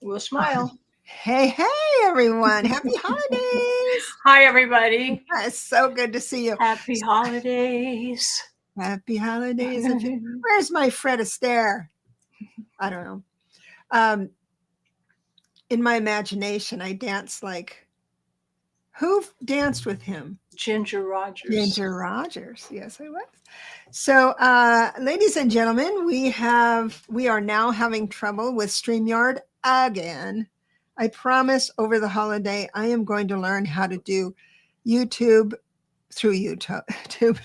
We'll smile. Hey, everyone. Happy holidays. Hi, everybody. It's so good to see you. Happy holidays. Happy holidays. Where's my Fred Astaire? I don't know. In my imagination, I danced like, who danced with him? Ginger Rogers. Ginger Rogers. Yes, I was. So, ladies and gentlemen, we are now having trouble with StreamYard again. I promise over the holiday, I am going to learn how to do YouTube through YouTube.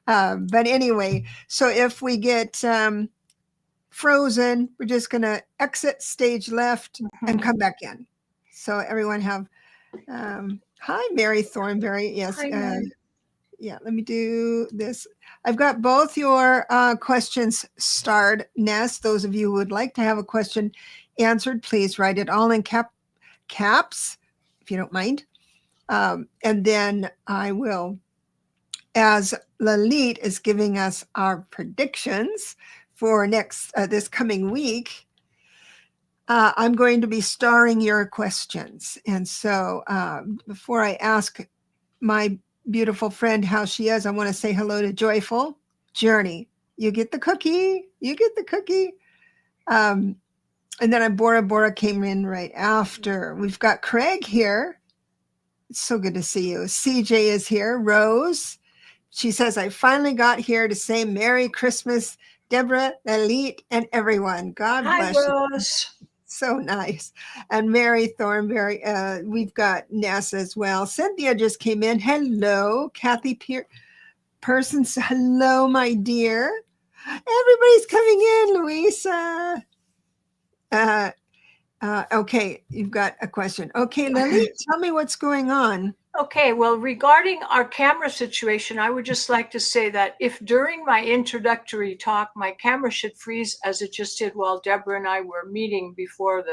But anyway, so if we get frozen, we're just going to exit stage left and come back in. So everyone have, hi, Mary Thornberry. Yes. Hi, yeah, let me do this. I've got both your questions starred, Ness. Those of you who would like to have a question answered, please write it all in caps, if you don't mind. And then I will, as Lalit is giving us our predictions for this coming week, I'm going to be starring your questions. And so before I ask my beautiful friend how she is, I want to say hello to Joyful Journey. You get the cookie. You get the cookie. And then Bora came in right after. We've got Craig here. It's so good to see you. CJ is here. Rose. She says, I finally got here to say Merry Christmas, Debra, Lalit, and everyone. God bless Rose. You. So nice. And Mary Thornberry, we've got Ness as well. Cynthia just came in. Hello. Kathy Persons. Hello, my dear. Everybody's coming in, Louisa. Okay, you've got a question. Okay, Lily, tell me what's going on. Okay, well, regarding our camera situation, I would just like to say that if during my introductory talk, my camera should freeze as it just did while Debra and I were meeting before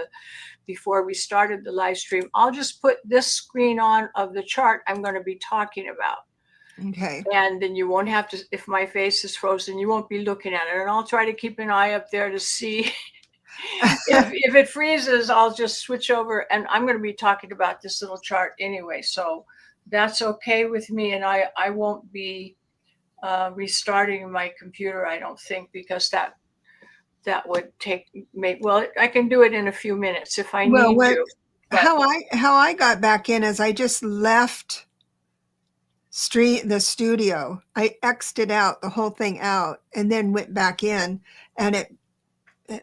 we started the live stream, I'll just put this screen on of the chart I'm going to be talking about. Okay. And then you won't have to, if my face is frozen, you won't be looking at it. And I'll try to keep an eye up there to see if it freezes, I'll just switch over, and I'm going to be talking about this little chart anyway. So that's okay with me. And I won't be restarting my computer, I don't think, because that would well, I can do it in a few minutes if I need to. But how I got back in is I just left the studio. I X'd out the whole thing out and then went back in, and it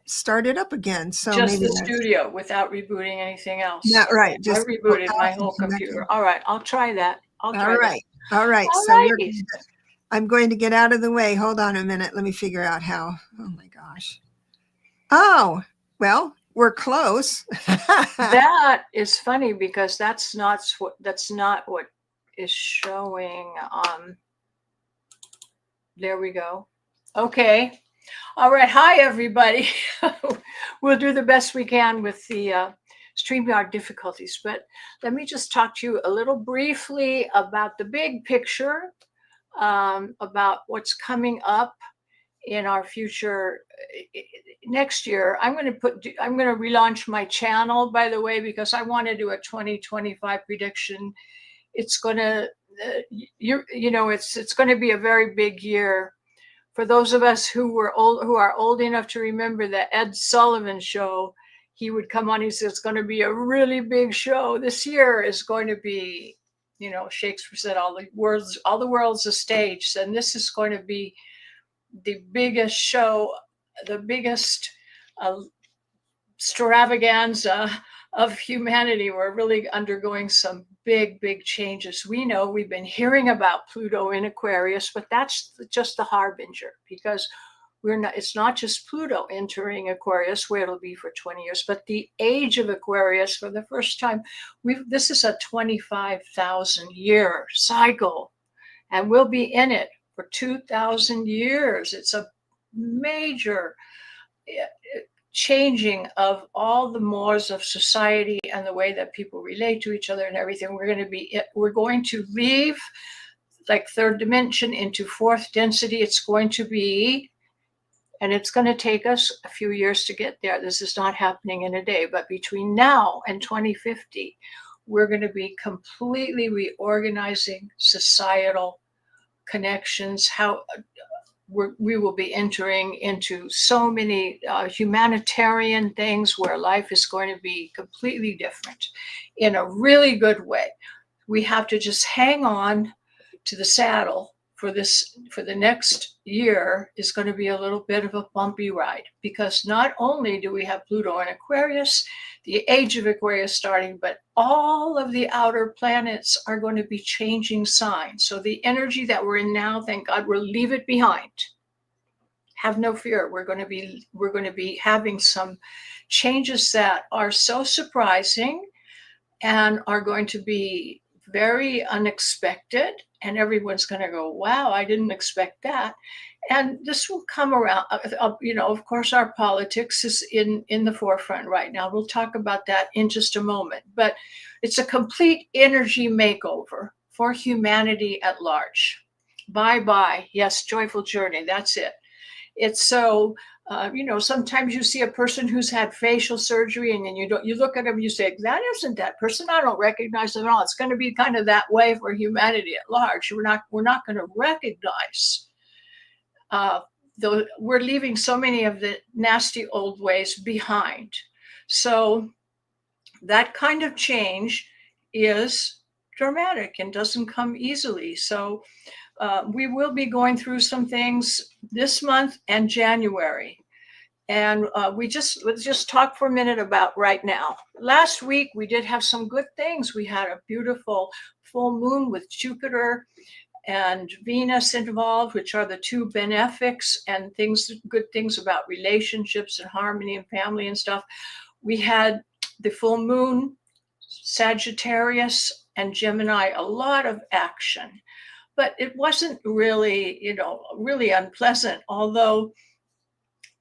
started up again. So just maybe the studio without rebooting anything else. Yeah, right. Just I rebooted my whole computer. All right, I'll try that. All right. So I'm going to get out of the way. Hold on a minute. Let me figure out how. Oh my gosh. Oh, well, we're close. That is funny because that's not what is showing. There we go. Okay. All right. Hi, everybody. We'll do the best we can with the StreamYard difficulties, but let me just talk to you a little briefly about the big picture, about what's coming up in our future next year. I'm going to relaunch my channel, by the way, because I want to do a 2025 prediction. It's going to, it's going to be a very big year. For those of us who are old enough to remember the Ed Sullivan show, he would come on. He says it's going to be a really big show. This year is going to be, Shakespeare said, all the world's a stage, and this is going to be the biggest show, the biggest extravaganza of humanity. We're really undergoing some big changes. We know we've been hearing about Pluto in Aquarius, but that's just the harbinger, because it's not just Pluto entering Aquarius, where it'll be for 20 years, but the age of Aquarius for the first time. This is a 25,000 year cycle, and we'll be in it for 2,000 years. It's a major changing of all the mores of society and the way that people relate to each other and everything. We're going to leave like third dimension into fourth density. It's going to be And it's going to take us a few years to get there. This is not happening in a day, but between now and 2050, we're going to be completely reorganizing societal connections, how we will be entering into so many humanitarian things where life is going to be completely different in a really good way. We have to just hang on to the saddle for the next year. Is going to be a little bit of a bumpy ride, because not only do we have Pluto in Aquarius, the age of Aquarius starting, but all of the outer planets are going to be changing signs. So the energy that we're in now, thank God, we'll leave it behind. Have no fear. We're going to be having some changes that are so surprising and are going to be very unexpected, and everyone's going to go, wow, I didn't expect that. And this will come around. Of course, our politics is in the forefront right now. We'll talk about that in just a moment. But it's a complete energy makeover for humanity at large. Bye-bye. Yes, joyful journey. That's it. It's so, sometimes you see a person who's had facial surgery, and then you look at them, you say, that isn't that person. I don't recognize them at all. It's going to be kind of that way for humanity at large. We're not going to recognize, though we're leaving so many of the nasty old ways behind. So that kind of change is dramatic and doesn't come easily. So we will be going through some things this month and January. And let's just talk for a minute about right now. Last week, we did have some good things. We had a beautiful full moon with Jupiter and Venus involved, which are the two benefics and good things about relationships and harmony and family and stuff. We had the full moon, Sagittarius and Gemini, a lot of action. But it wasn't really, really unpleasant, although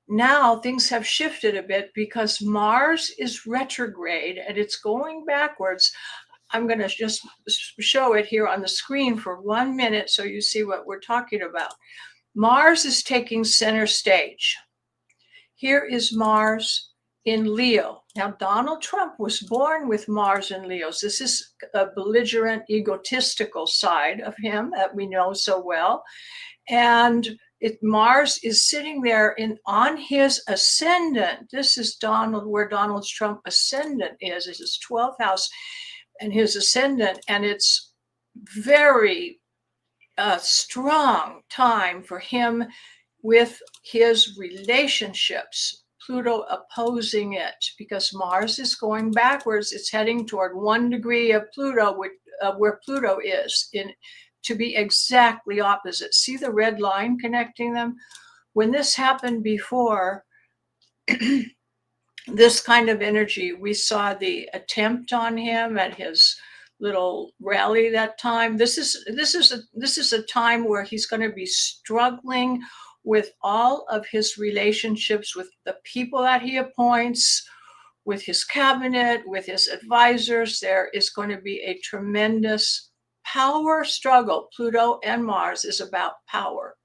now things have shifted a bit because Mars is retrograde and it's going backwards. I'm going to just show it here on the screen for 1 minute so you see what we're talking about. Mars is taking center stage. Here is Mars in Leo. Now, Donald Trump was born with Mars in Leo. This is a belligerent, egotistical side of him that we know so well. And Mars is sitting there on his ascendant. This is where Donald Trump ascendant is. It's his 12th house and his ascendant. And it's very strong time for him with his relationships. Pluto opposing it because Mars is going backwards. It's heading toward 1 degree of Pluto, where Pluto is, to be exactly opposite. See the red line connecting them? When this happened before, this kind of energy, we saw the attempt on him at his little rally that time. This is a time where he's going to be struggling with all of his relationships with the people that he appoints, with his cabinet, with his advisors. There is going to be a tremendous power struggle. Pluto and Mars is about power.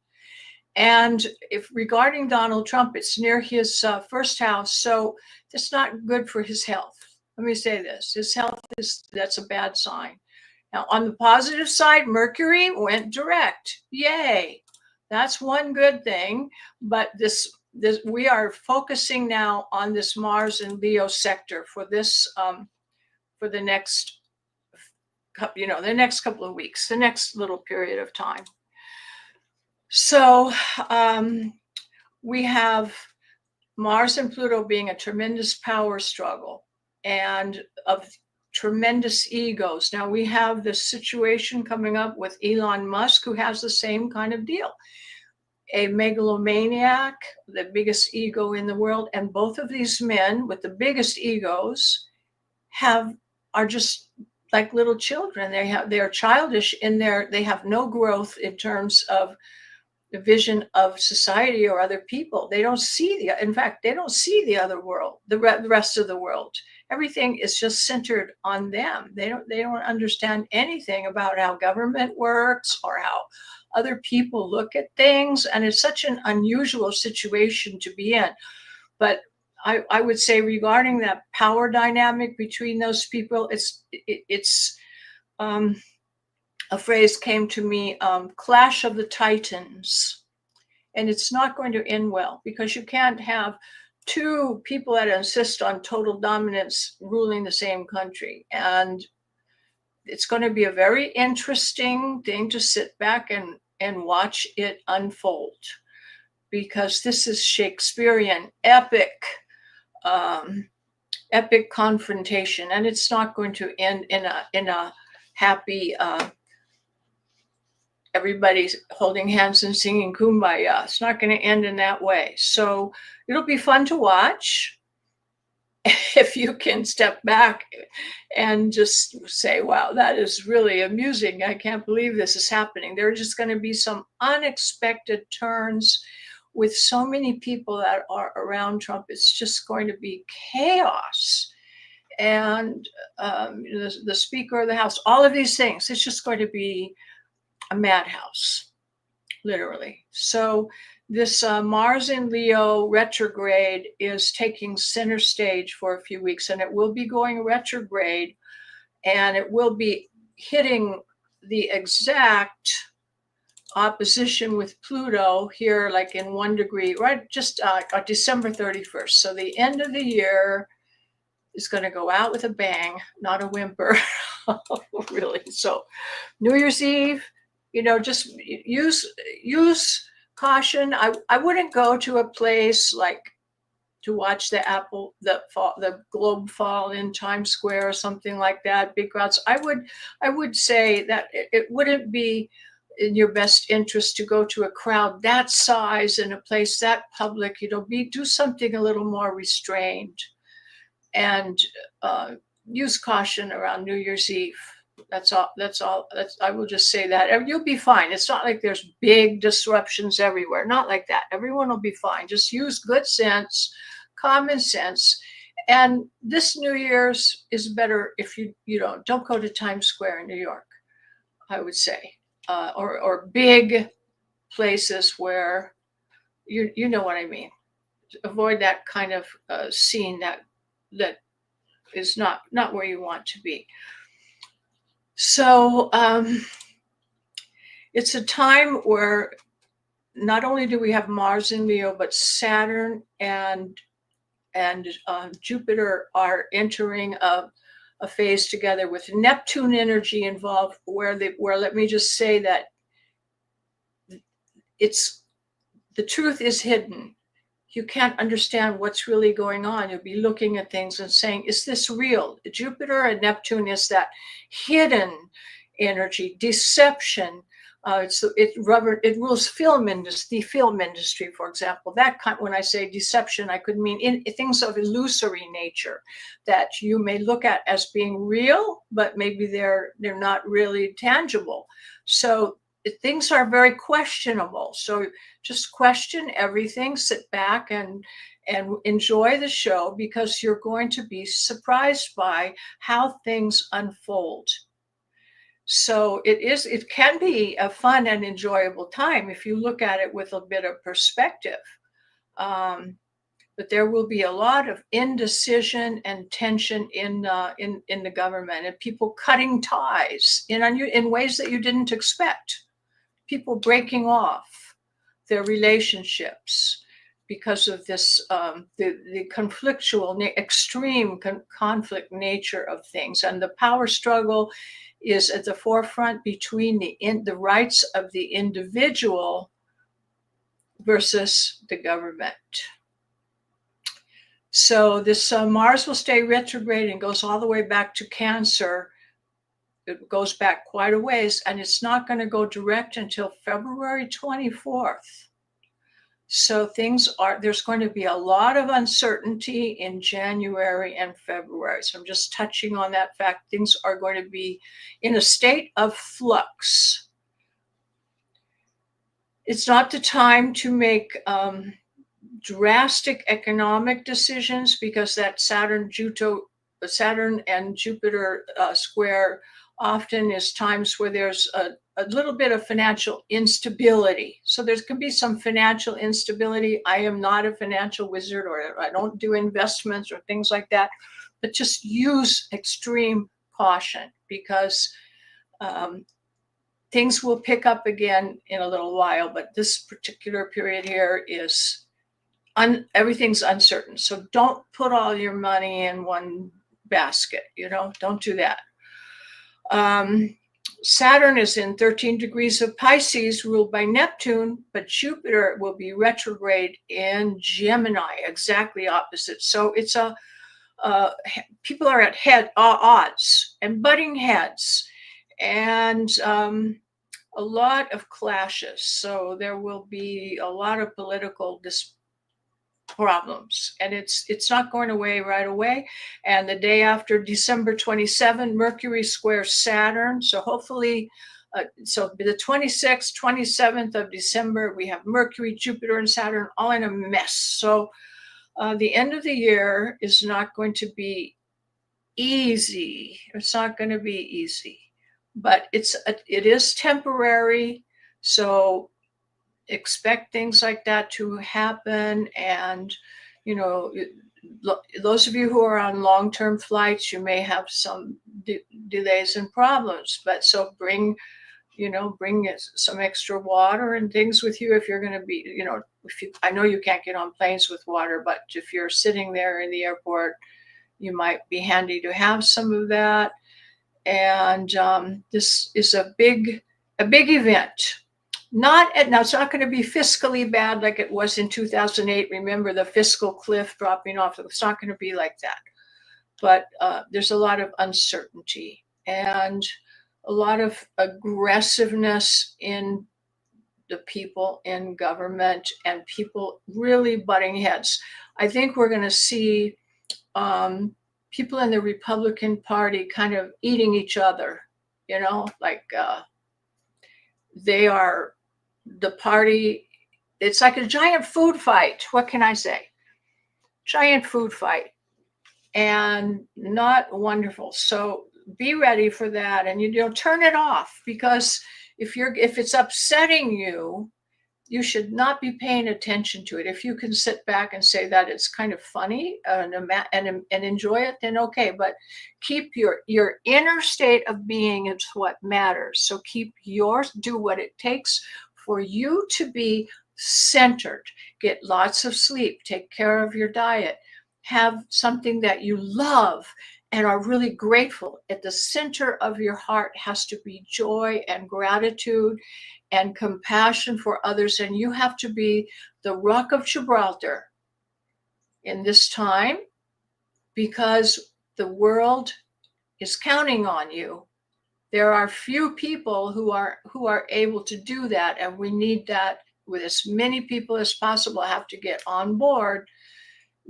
And if regarding Donald Trump, it's near his first house, so it's not good for his health. Let me say this, his health that's a bad sign. Now, on the positive side, Mercury went direct. Yay. That's one good thing, but this we are focusing now on this Mars and Leo sector for this for the next couple of weeks, the next little period of time. So we have Mars and Pluto being a tremendous power struggle and of tremendous egos. Now we have this situation coming up with Elon Musk, who has the same kind of deal. A megalomaniac, the biggest ego in the world. And both of these men with the biggest egos are just like little children. They're childish they have no growth in terms of the vision of society or other people. They don't see they don't see the other world, the rest of the world. Everything is just centered on them. They don't understand anything about how government works or how other people look at things. And it's such an unusual situation to be in. But I would say regarding that power dynamic between those people, it's a phrase came to me, clash of the titans. And it's not going to end well, because you can't have two people that insist on total dominance ruling the same country. And it's going to be a very interesting thing to sit back and watch it unfold, because this is Shakespearean epic epic confrontation, and it's not going to end in a happy everybody's holding hands and singing Kumbaya. It's not going to end in that way. So it'll be fun to watch if you can step back and just say, wow, that is really amusing. I can't believe this is happening. There are just going to be some unexpected turns with so many people that are around Trump. It's just going to be chaos. And the Speaker of the House, all of these things, it's just going to be a madhouse, literally. So this Mars in Leo retrograde is taking center stage for a few weeks, and it will be going retrograde, and it will be hitting the exact opposition with Pluto here, like in 1 degree, right just December 31st. So the end of the year is going to go out with a bang, not a whimper. Really. So New Year's Eve, just use caution. I wouldn't go to a place like to watch the globe fall in Times Square or something like that, because I would say that it wouldn't be in your best interest to go to a crowd that size in a place that public. Do something a little more restrained, and use caution around New Year's Eve. That's all. I will just say that. And you'll be fine. It's not like there's big disruptions everywhere. Not like that. Everyone will be fine. Just use good sense, common sense. And this New Year's is better if you don't go to Times Square in New York, I would say, or big places where you know what I mean. Avoid that kind of scene that is not where you want to be. So it's a time where not only do we have Mars in Leo, but Saturn and Jupiter are entering a phase together with Neptune energy involved, where let me just say that the truth is hidden. You can't understand what's really going on. You'll be looking at things and saying, is this real? Jupiter and Neptune is that hidden energy, deception. It rules the film industry, for example. When I say deception, I could mean in things of illusory nature that you may look at as being real, but maybe they're not really tangible. So things are very questionable. So just question everything, sit back and enjoy the show, because you're going to be surprised by how things unfold. So it can be a fun and enjoyable time if you look at it with a bit of perspective. But there will be a lot of indecision and tension in the government, and people cutting ties in ways that you didn't expect. People breaking off their relationships because of this, the conflictual, extreme conflict nature of things. And the power struggle is at the forefront between the rights of the individual versus the government. So this Mars will stay retrograde and goes all the way back to Cancer. It goes back quite a ways, and it's not going to go direct until February 24th. So there's going to be a lot of uncertainty in January and February. So I'm just touching on that fact. Things are going to be in a state of flux. It's not the time to make drastic economic decisions, because that Saturn and Jupiter square often is times where there's a little bit of financial instability. So there can be some financial instability. I am not a financial wizard, or I don't do investments or things like that, but just use extreme caution, because things will pick up again in a little while. But this particular period here is everything's uncertain. So don't put all your money in one basket, don't do that. Saturn is in 13 degrees of Pisces, ruled by Neptune, but Jupiter will be retrograde in Gemini, exactly opposite. So it's people are at odds and butting heads, and a lot of clashes. So there will be a lot of political problems, and it's not going away right away. And the day after, December 27, Mercury squares Saturn. So hopefully, so the 26th, 27th of December, we have Mercury, Jupiter, and Saturn all in a mess. So the end of the year is not going to be easy. It's not going to be easy, but it is temporary. So expect things like that to happen. And those of you who are on long-term flights, you may have some delays and problems, but so bring some extra water and things with you if you're going to be, I know you can't get on planes with water, but if you're sitting there in the airport, you might be handy to have some of that. And this is a big event. Now it's not going to be fiscally bad like it was in 2008. Remember the fiscal cliff dropping off? It's not going to be like that. But there's a lot of uncertainty and a lot of aggressiveness in the people in government, and people really butting heads. I think we're going to see people in the Republican Party kind of eating each other, like they are the party. It's like a giant food fight. What can I say? Giant food fight, and not wonderful. So be ready for that, and turn it off, because if it's upsetting you, you should not be paying attention to it. If you can sit back and say that it's kind of funny and enjoy it, then okay. But keep your inner state of being is what matters. So do what it takes for you to be centered. Get lots of sleep. Take care of your diet. Have something that you love and are really grateful. At the center of your heart has to be joy and gratitude and compassion for others. And you have to be the Rock of Gibraltar in this time, because the world is counting on you. There are few people who are able to do that, and we need that. With as many people as possible have to get on board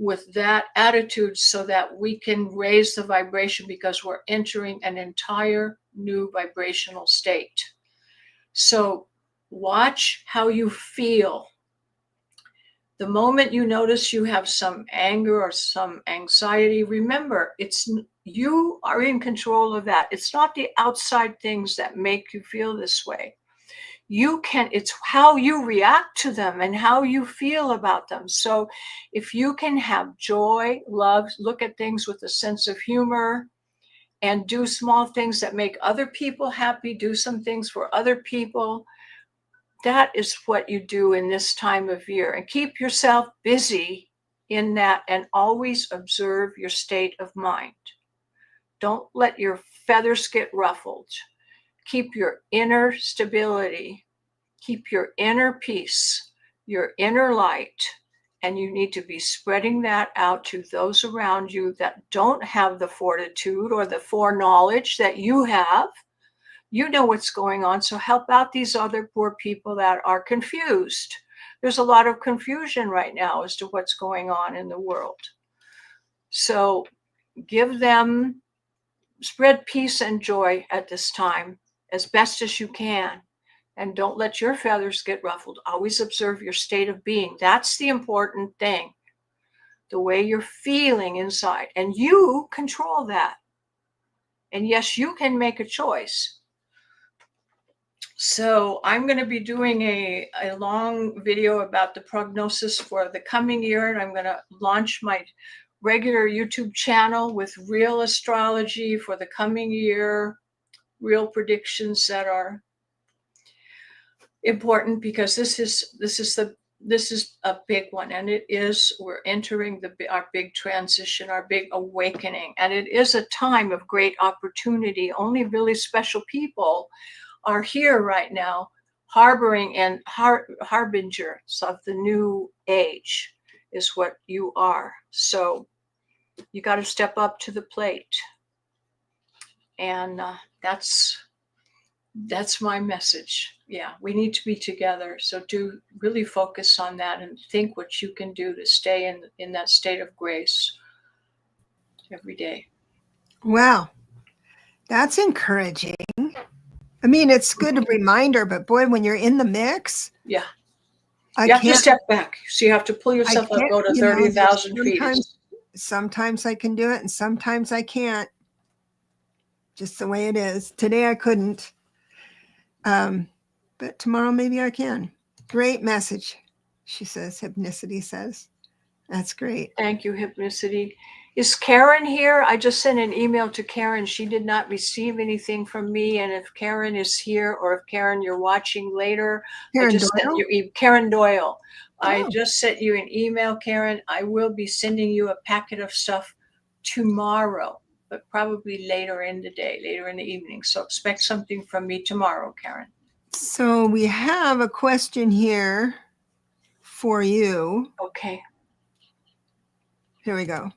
with that attitude, so that we can raise the vibration, because we're entering an entire new vibrational state. So watch how you feel. The moment you notice you have some anger or some anxiety, remember, you are in control of that. It's not the outside things that make you feel this way. It's how you react to them and how you feel about them. So if you can have joy, love, look at things with a sense of humor, and do small things that make other people happy, do some things for other people, that is what you do in this time of year. And keep yourself busy in that, and always observe your state of mind. Don't let your feathers get ruffled. Keep your inner stability. Keep your inner peace, your inner light. And you need to be spreading that out to those around you that don't have the fortitude or the foreknowledge that you have. You know what's going on, so help out these other poor people that are confused. There's a lot of confusion right now as to what's going on in the world. So spread peace and joy at this time as best as you can. And don't let your feathers get ruffled. Always observe your state of being. That's the important thing. The way you're feeling inside. And you control that. And yes, you can make a choice. So I'm going to be doing a long video about the prognosis for the coming year. And I'm going to launch my regular YouTube channel with real astrology for the coming year, real predictions that are important, because this is a big one, and we're entering our big transition, our big awakening, and it is a time of great opportunity. Only really special people are here right now, harboring and harbingers of the new age is what you are. So you got to step up to the plate, and that's my message. Yeah, we need to be together. So do really focus on that and think what you can do to stay in that state of grace every day. Wow, that's encouraging. I mean, it's good a reminder, but boy, when you're in the mix, Yeah. I You have to can't. step back. So you have to pull yourself up, go to 30,000 feet. Sometimes I can do it and sometimes I can't. Just the way it is. Today I couldn't. But tomorrow maybe I can. Great message, she says. Hypnicity says. That's great. Thank you, Hypnicity. Is Karen here? I just sent an email to Karen. She did not receive anything from me. And if Karen is here, or if Karen, you're watching later, Karen I just Doyle? sent you Karen Doyle. Oh. I just sent you an email, Karen. I will be sending you a packet of stuff tomorrow, but probably later in the day, later in the evening. So expect something from me tomorrow, Karen. So we have a question here for you. Okay. Here we go.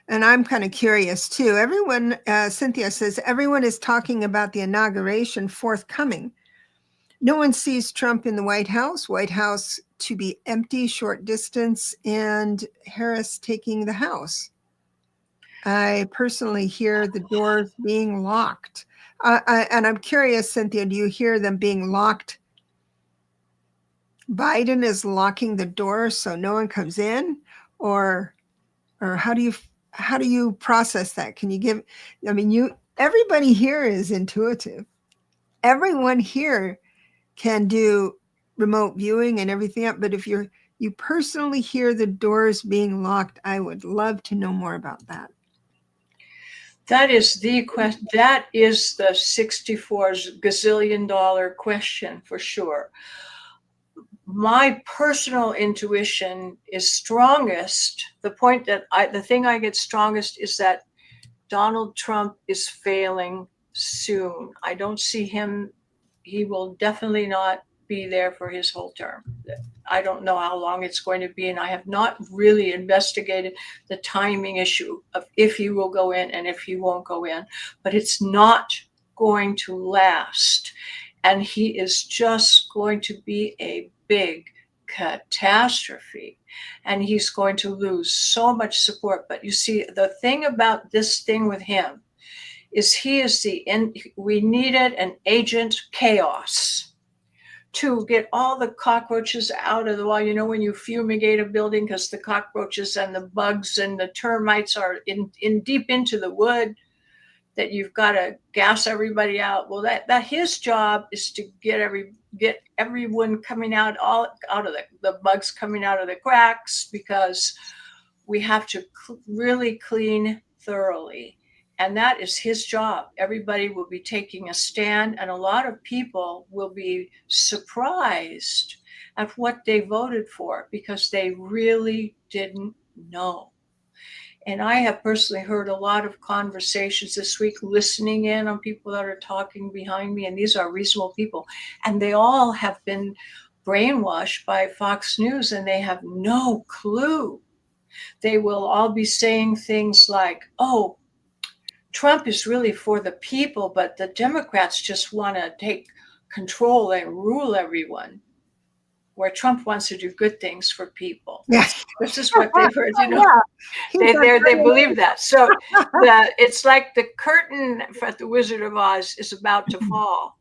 And I'm kind of curious too. Everyone, Cynthia says, everyone is talking about the inauguration forthcoming. No one sees Trump in the White House to be empty, short distance, and Harris taking the House. I personally hear the doors being locked. And I'm curious, Cynthia, do you hear them being locked? Biden is locking the door so no one comes in, or how do you process that? Can you give? I mean, everybody here is intuitive. Everyone here can do remote viewing and everything, but if you personally hear the doors being locked, I would love to know more about that. That is the question. That is the 64 gazillion dollar question for sure. My personal intuition is strongest. The thing I get strongest is that Donald Trump is failing soon. I don't see him. He will definitely not be there for his whole term. I don't know how long it's going to be, and I have not really investigated the timing issue of if he will go in and if he won't go in, but it's not going to last. And he is just going to be a big catastrophe, and he's going to lose so much support. But you see, the thing about this thing with him is we needed an agent chaos to get all the cockroaches out of the wall. You know, when you fumigate a building, because the cockroaches and the bugs and the termites are in deep into the wood, that you've got to gas everybody out. Well, that his job is to get everyone coming out, all out of the bugs coming out of the cracks, because we have to really clean thoroughly. And that is his job. Everybody will be taking a stand, and a lot of people will be surprised at what they voted for, because they really didn't know. And I have personally heard a lot of conversations this week, listening in on people that are talking behind me, and these are reasonable people, and they all have been brainwashed by Fox News, and they have no clue. They will all be saying things like, oh, Trump is really for the people, but the Democrats just want to take control and rule everyone, where Trump wants to do good things for people. Yeah. This is what they've heard, you know. Yeah. They believe that. So it's like the curtain at the Wizard of Oz is about to fall,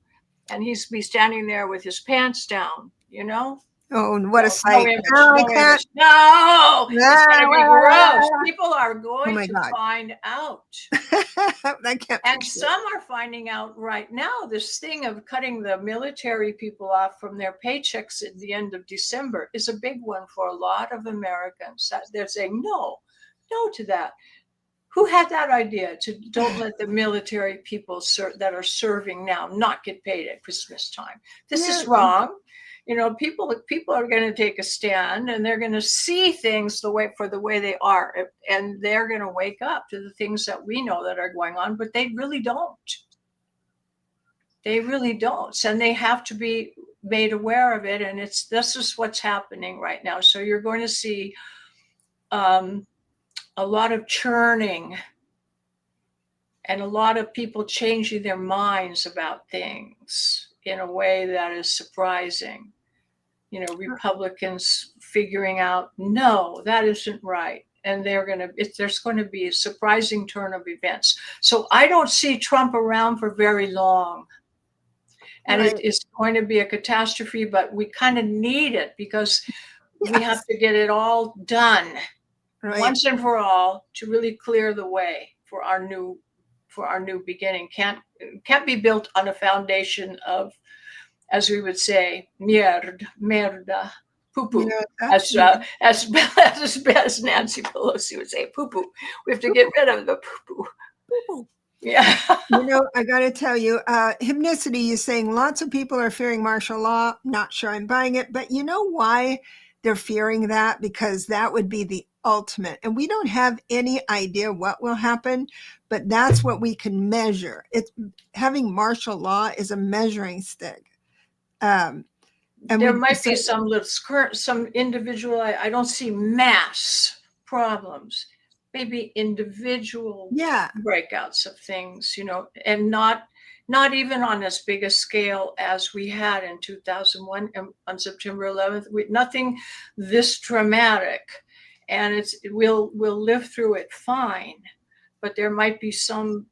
and he's be standing there with his pants down, you know. Oh, and what a No, no sight. image, No, I no can't. image. No, it's Ah, gonna be gross. People are oh going my to God. find out. I can't And picture it. some are finding out right now this thing of cutting the military people off from their paychecks at the end of December is a big one for a lot of Americans. That they're saying no, no to that. Who had that idea to don't let the military people that are serving now not get paid at Christmas time? This Yeah, is wrong. You know, people are going to take a stand, and they're going to see things the way they are, and they're going to wake up to the things that we know that are going on, but they really don't. They really don't, and they have to be made aware of it. And this is what's happening right now. So you're going to see a lot of churning and a lot of people changing their minds about things in a way that is surprising. You know, Republicans figuring out, no, that isn't right. And there's going to be a surprising turn of events. So I don't see Trump around for very long. And right. it is going to be a catastrophe, but we kind of need it because we have Yes, to get it all done right. once and for all to really clear the way for our new beginning. Can't be built on a foundation of, as we would say, merda, poo You poo. know that? As Yeah. as Nancy Pelosi would say, poo poo. We have to get rid of the poo poo. Yeah. You know, I got to tell you, hypnicity is saying lots of people are fearing martial law. Not sure I'm buying it, but you know why they're fearing that? Because that would be the ultimate. And we don't have any idea what will happen, but that's what we can measure. It's having martial law is a measuring stick. Um, and There we, might so be some individual. I don't see mass problems. Maybe individual yeah, breakouts of things, and not even on as big a scale as we had in 2001 on September 11th. Nothing this dramatic, and we'll live through it fine. But there might be some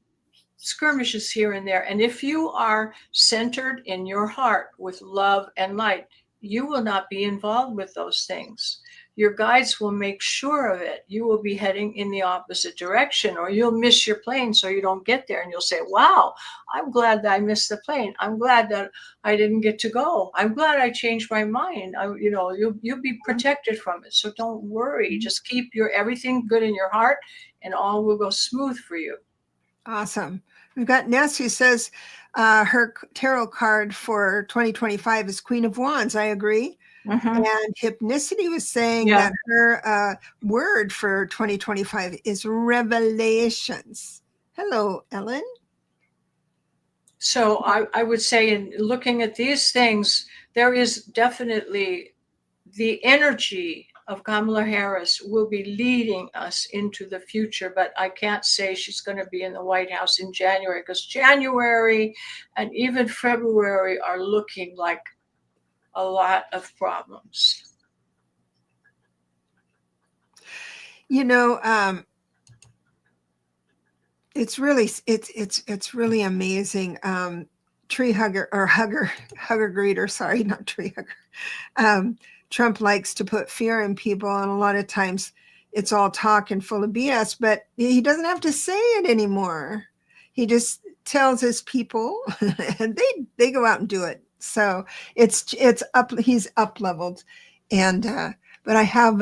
skirmishes here and there. And if you are centered in your heart with love and light, you will not be involved with those things. Your guides will make sure of it. You will be heading in the opposite direction, or you'll miss your plane so you don't get there. And you'll say, wow, I'm glad that I missed the plane. I'm glad that I didn't get to go. I'm glad I changed my mind. You'll be protected from it. So don't worry. Just keep everything good in your heart, and all will go smooth for you. awesome. We've got Ness who says her tarot card for 2025 is Queen of Wands. I agree. Mm-hmm. And Hypnicity was saying Yeah. that her word for 2025 is revelations. Hello, Ellen. So I would say, in looking at these things, there is definitely the energy of Kamala Harris will be leading us into the future, but I can't say she's going to be in the White House in January, because January and even February are looking like a lot of problems. You know, it's really amazing. Tree hugger or hugger greeter. Sorry, not tree hugger. Trump likes to put fear in people, and a lot of times it's all talk and full of BS. But he doesn't have to say it anymore. He just tells his people, and they go out and do it. So it's up. He's up leveled, and but I have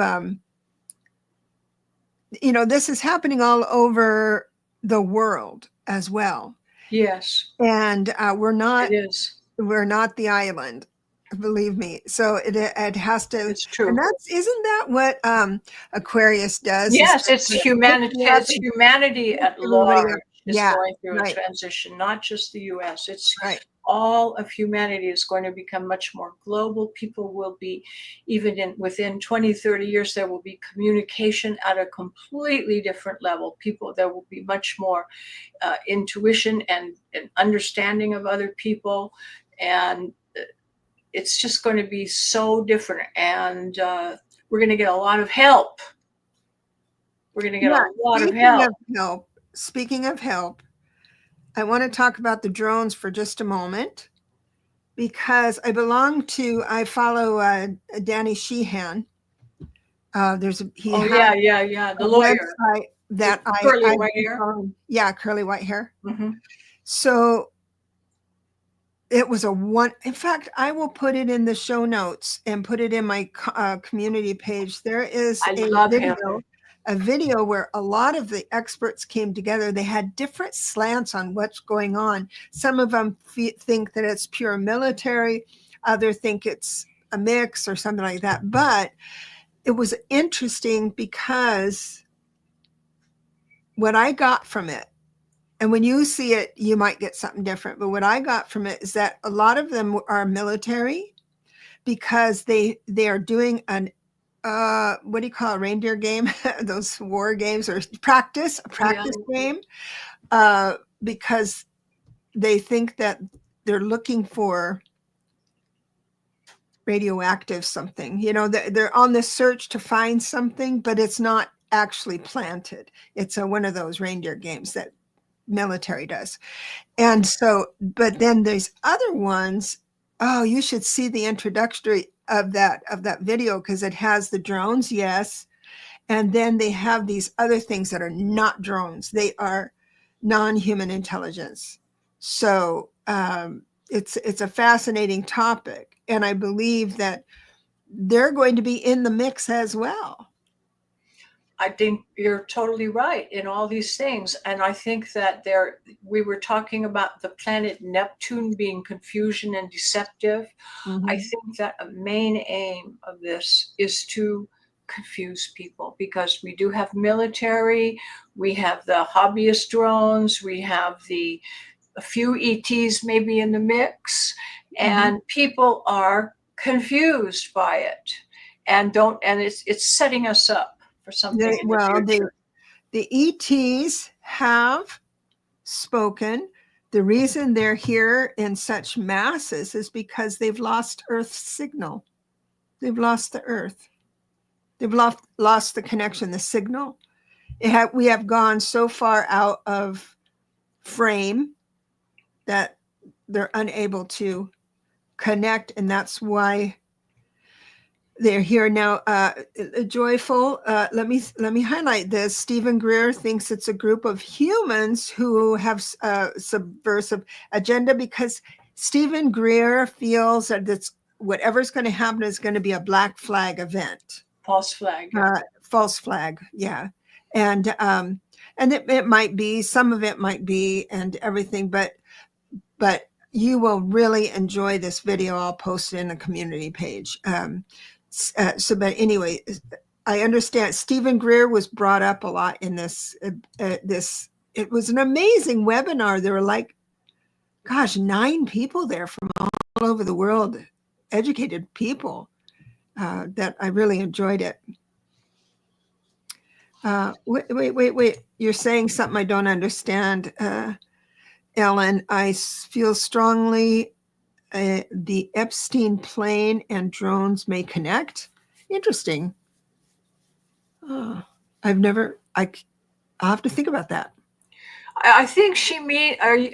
this is happening all over the world as well. Yes, And it is. we're not the island, believe me. So it has to, It's and true. that's, isn't that what Aquarius does, is Yes, it's kind of pick humanity. you up It's and humanity lift at everybody large up? is Yeah, going through a right, transition, not just the U.S. It's right. all of humanity is going to become much more global. People will be, within 20, 30 years, there will be communication at a completely different level. There will be much more intuition and understanding of other people, and it's just going to be so different. And we're going to get a lot of help. We're going to get Yeah. a lot of Speaking help. of help, speaking of help, I want to talk about the drones for just a moment. because I follow Danny Sheehan. He Oh has yeah. a The lawyer website with that curly I've white been hair. following. Yeah, curly white hair. Mm-hmm. So it was in fact, I will put it in the show notes and put it in my community page. There is I love him. a video where a lot of the experts came together. They had different slants on what's going on. Some of them think that it's pure military. Others think it's a mix or something like that. But it was interesting because what I got from it, and when you see it, you might get something different. But what I got from it is that a lot of them are military because they are doing an what do you call a reindeer game? Those war games or a practice game, because they think that they're looking for radioactive something. You know, they're on the search to find something, but it's not actually planted. It's one of those reindeer games that military does. And so, but then there's other ones. Oh, you should see the introductory of that video because it has the drones, yes. And then they have these other things that are not drones. They are non-human intelligence. So it's a fascinating topic. And I believe that they're going to be in the mix as well. I think you're totally right in all these things. And I think that we were talking about the planet Neptune being confusion and deceptive. Mm-hmm. I think that a main aim of this is to confuse people because we do have military, we have the hobbyist drones, we have a few ETs maybe in the mix, and people are confused by it and it's setting us up for something in the future. The ETs have spoken. The reason they're here in such masses is because they've lost Earth's signal. They've lost the Earth. They've lost the connection, the signal. We have gone so far out of frame that they're unable to connect, and that's why they're here now. Joyful. Let me highlight this. Stephen Greer thinks it's a group of humans who have a subversive agenda because Stephen Greer feels that whatever's going to happen is going to be a black flag event. False flag. False flag. Yeah, and it might be, some of it might be, and everything, but you will really enjoy this video. I'll post it in the community page. But anyway, I understand Stephen Greer was brought up a lot in this. It was an amazing webinar. There were 9 people there from all over the world, educated people. That I really enjoyed it. Wait! You're saying something I don't understand, Ellen. I feel strongly the Epstein plane and drones may connect. Interesting. Oh, I'll have to think about that. I think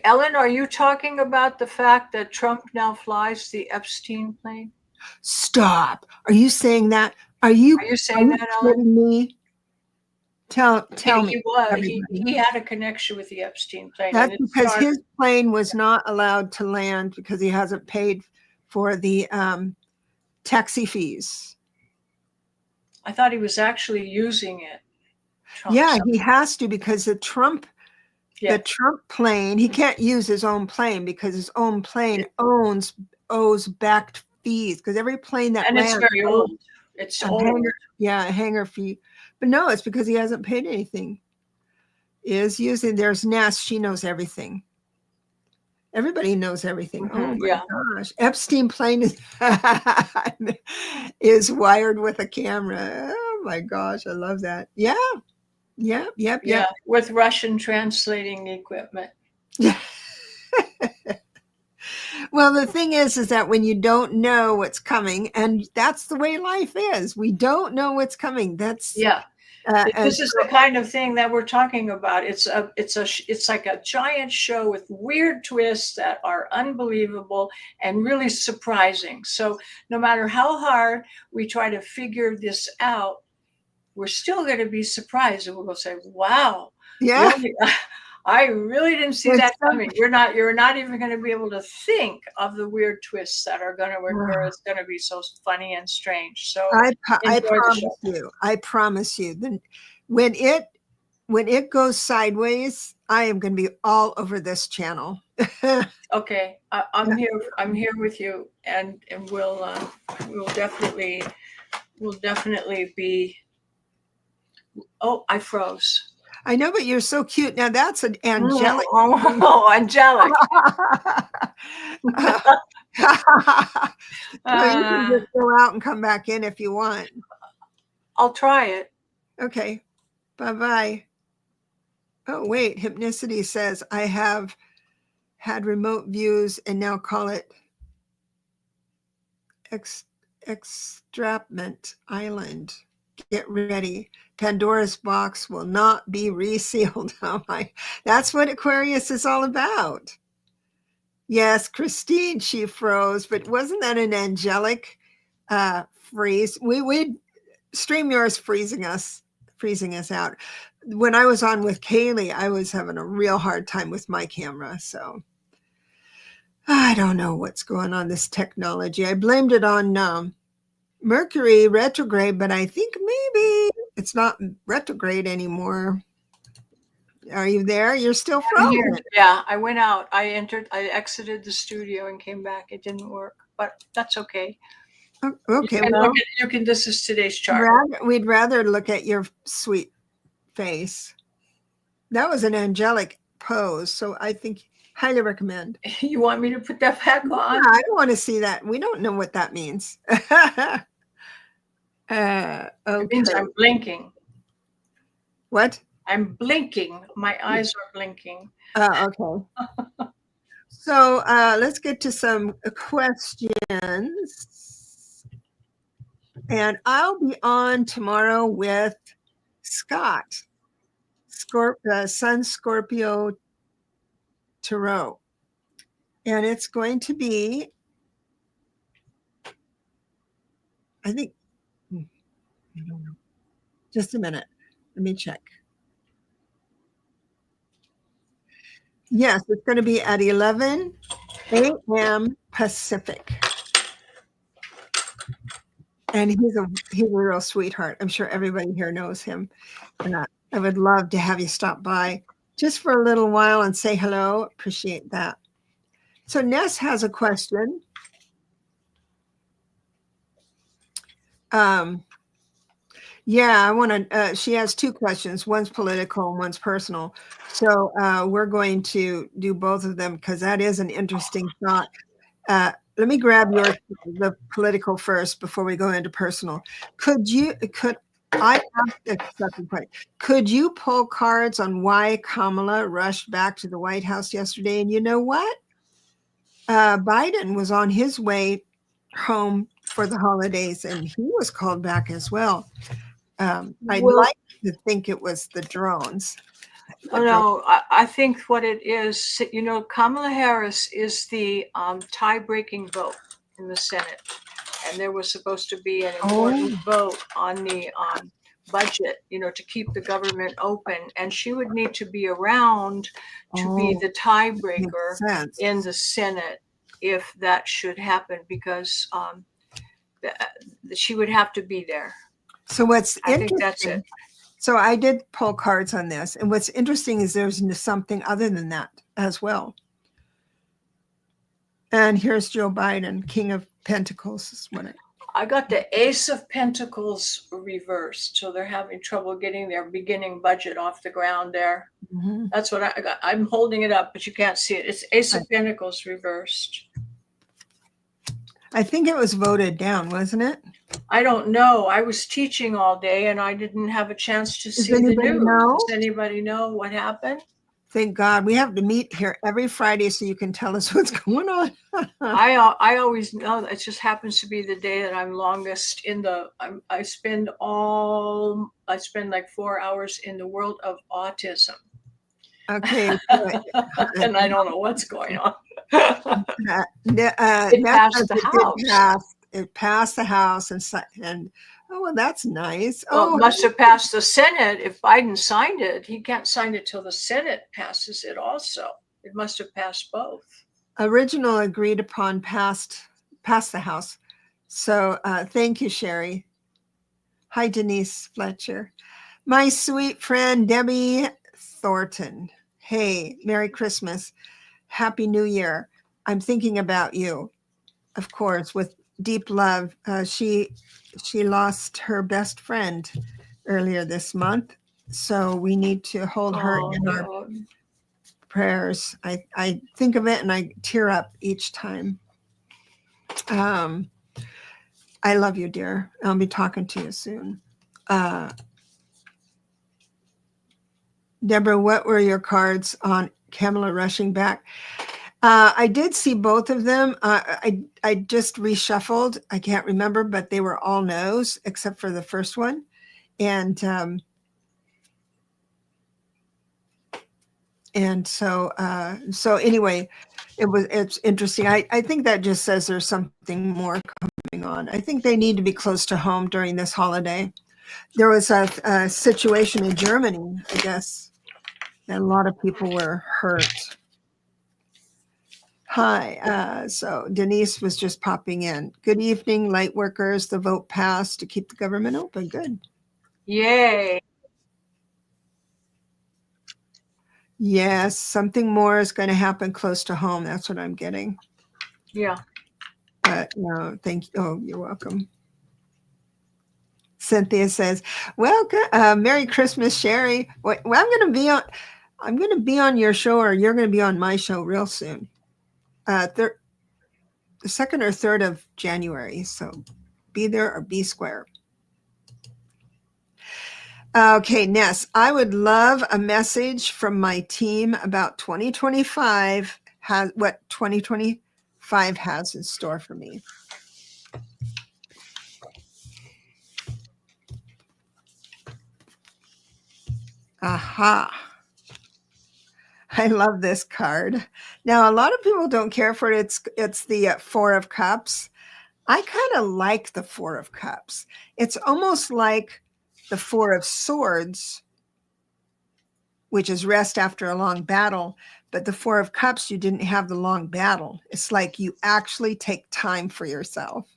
Ellen, are you talking about the fact that Trump now flies the Epstein plane? Stop. Are you saying that? Are you saying that, Ellen? Me? Tell me. He had a connection with the Epstein plane. That's because his plane was not allowed to land because he hasn't paid for the taxi fees. I thought he was actually using it. He has to because the Trump plane, he can't use his own plane because his own plane owes back fees because every plane that lands, it's very old. It's old. A hangar fee. But no, it's because he hasn't paid anything. There's Ness, she knows everything. Everybody knows everything. Oh my gosh. Epstein plane is wired with a camera. Oh my gosh, I love that. Yeah. With Russian translating equipment. Well, the thing is that when you don't know what's coming, and that's the way life is, we don't know what's coming. And This is the kind of thing that we're talking about. It's like a giant show with weird twists that are unbelievable and really surprising. So no matter how hard we try to figure this out, we're still going to be surprised, and we're going to say, "Wow, yeah, really? I really didn't see it's that coming." You're not even going to be able to think of the weird twists that are going to occur. It's going to be so funny and strange. So I enjoy the show. promise you, then when it goes sideways, I am going to be all over this channel. Okay, I'm here. I'm here with you, and we'll definitely be. Oh, I froze. I know, but you're so cute. Now that's an angelic. Oh, angelic. So you can just go out and come back in if you want. I'll try it. Okay. Bye-bye. Oh, wait. Hypnicity says I have had remote views and now call it Extrapment Island. Get ready. Pandora's box will not be resealed. Oh my, that's what Aquarius is all about. Yes, Christine, she froze, but wasn't that an angelic freeze? We StreamYard's freezing us out. When I was on with Kaylee, I was having a real hard time with my camera. So I don't know what's going on this technology. I blamed it on Mercury retrograde, but I think maybe it's not retrograde anymore. Are you there? You're still frozen. Yeah, I went out. I exited the studio and came back. It didn't work, but that's okay. Okay, well, this is today's chart. We'd rather look at your sweet face. That was an angelic pose, so I think highly recommend. You want me to put that back on? Yeah, I don't want to see that. We don't know what that means. Okay. It means I'm blinking. What? I'm blinking. My eyes are blinking. Okay. So let's get to some questions. And I'll be on tomorrow with Scott, Sun Scorpio Tarot. And it's going to be, I think, I don't know. Just a minute. Let me check. Yes, it's going to be at 11 a.m. Pacific. And he's a real sweetheart. I'm sure everybody here knows him. And I would love to have you stop by just for a little while and say hello. Appreciate that. So Ness has a question. Yeah, I want to, she has two questions. One's political and one's personal. So we're going to do both of them because that is an interesting thought. Let me grab the political first before we go into personal. Could I ask a second question? Could you pull cards on why Kamala rushed back to the White House yesterday? And you know what? Biden was on his way home for the holidays and he was called back as well. I'd like to think it was the drones. Oh, no, I think what it is, Kamala Harris is the tie-breaking vote in the Senate. And there was supposed to be an important vote on the budget, to keep the government open. And she would need to be around to be the tiebreaker in the Senate if that should happen, because she would have to be there. So what's I think that's it. So I did pull cards on this. And what's interesting is there's something other than that as well. And here's Joe Biden, King of Pentacles. I got the Ace of Pentacles reversed. So they're having trouble getting their beginning budget off the ground there. Mm-hmm. That's what I got. I'm holding it up, but you can't see it. It's Ace of Pentacles reversed. I think it was voted down, wasn't it? I don't know. I was teaching all day and I didn't have a chance to see the news. Does anybody know what happened? Thank God. We have to meet here every Friday so you can tell us what's going on. I always know that it just happens to be the day that I'm longest in the. I spend like 4 hours in the world of autism, Okay. and I don't know what's going on. It Ness passed says the it did house. pass. It passed the House and oh, well, that's nice. Well, Oh, it must have passed the Senate. If Biden signed it, he can't sign it till the Senate passes it also. It must have passed both. original agreed upon passed the House. So thank you, Sherry. Hi, Denise Fletcher. My sweet friend, Debbie Thornton. Hey, Merry Christmas. Happy New Year. I'm thinking about you, of course, with deep love. She lost her best friend earlier this month, so we need to hold her Oh, in our no. prayers. I think of it and I tear up each time. I love you, dear. I'll be talking to you soon. Deborah, what were your cards on Kamala rushing back? I did see both of them. I just reshuffled. I can't remember, but they were all no's except for the first one. And so anyway, it's interesting. I think that just says there's something more coming on. I think they need to be close to home during this holiday. There was a situation in Germany, I guess, and a lot of people were hurt. Hi. So Denise was just popping in. Good evening, light workers. The vote passed to keep the government open. Good. Yay. Yes, something more is going to happen close to home. That's what I'm getting. Yeah. But no, thank you. Oh, you're welcome. Cynthia says, "Welcome, Merry Christmas, Sherry. Well, I'm going to be on your show, or you're going to be on my show real soon. The 2nd or 3rd of January. So be there or be square." Okay, Ness, I would love a message from my team about 2025, what 2025 has in store for me. Aha. I love this card. Now, a lot of people don't care for it. It's the 4 of Cups. I kind of like the 4 of Cups. It's almost like the 4 of Swords, which is rest after a long battle. But the 4 of Cups, you didn't have the long battle. It's like you actually take time for yourself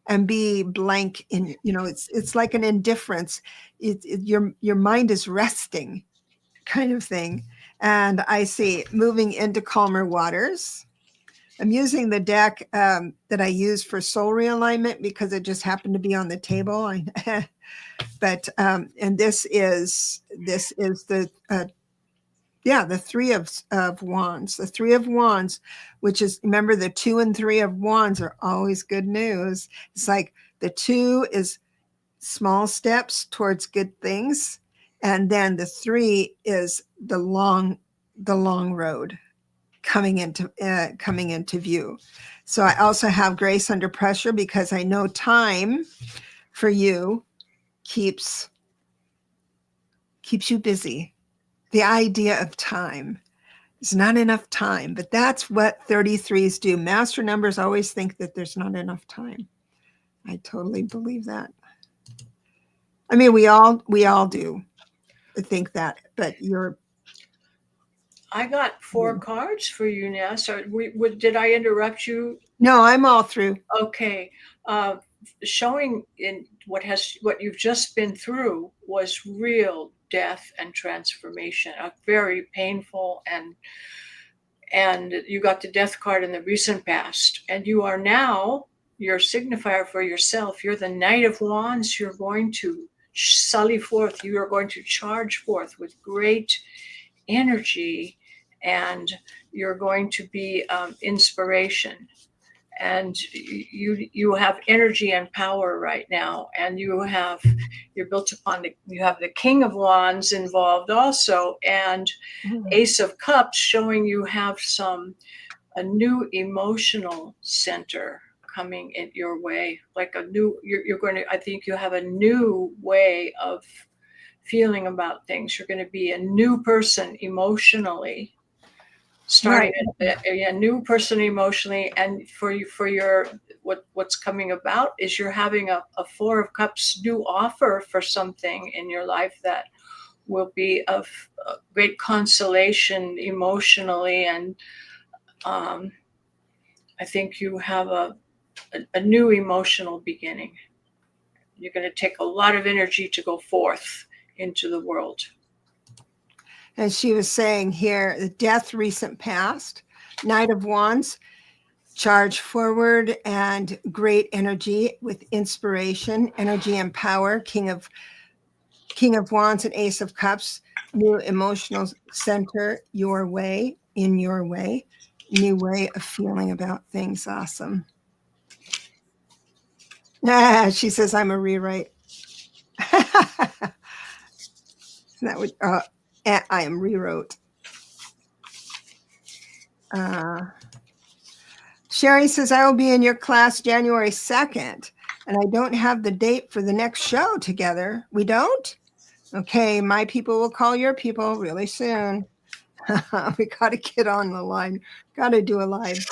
and be blank in, it's like an indifference. Your mind is resting, kind of thing. And I see moving into calmer waters. I'm using the deck that I use for soul realignment because it just happened to be on the table. But and this is the the 3 of Wands. The 3 of Wands, which is, remember, the 2 and 3 of Wands are always good news. It's like the 2 is small steps towards good things, and then the 3 is the long road coming into view. So I also have grace under pressure because I know time for you keeps you busy. The idea of time is not enough time, but that's what 33s do. Master numbers always think that there's not enough time. I totally believe that. I mean, we all do think that, but I got 4 cards for you, Ness. Did I interrupt you? No, I'm all through. Okay. Showing in what you've just been through was real death and transformation, a very painful, and you got the death card in the recent past, and you are now your signifier for yourself. You're the Knight of Wands. You're going to sully forth. You are going to charge forth with great energy, and you're going to be inspiration. and you have energy and power right now, and you're built upon you have the King of Wands involved also, and Ace of Cups showing you have a new emotional center coming in your way, like you're going to, I think you have a new way of feeling about things. You're going to be a new person emotionally, starting a new person emotionally. And for your what's coming about is you're having a Four of Cups new offer for something in your life that will be of great consolation emotionally. And I think you have a new emotional beginning. You're going to take a lot of energy to go forth into the world. And she was saying here, the Death, recent past, Knight of Wands, charge forward and great energy with inspiration, energy and power. King of Wands and Ace of Cups, new emotional center your way, in your way, new way of feeling about things. Awesome. She says, I'm a rewrite. That would, I am rewrote. Sherry says, I will be in your class January 2nd, and I don't have the date for the next show together. We don't? Okay, my people will call your people really soon. We got to get on the line. Got to do a live.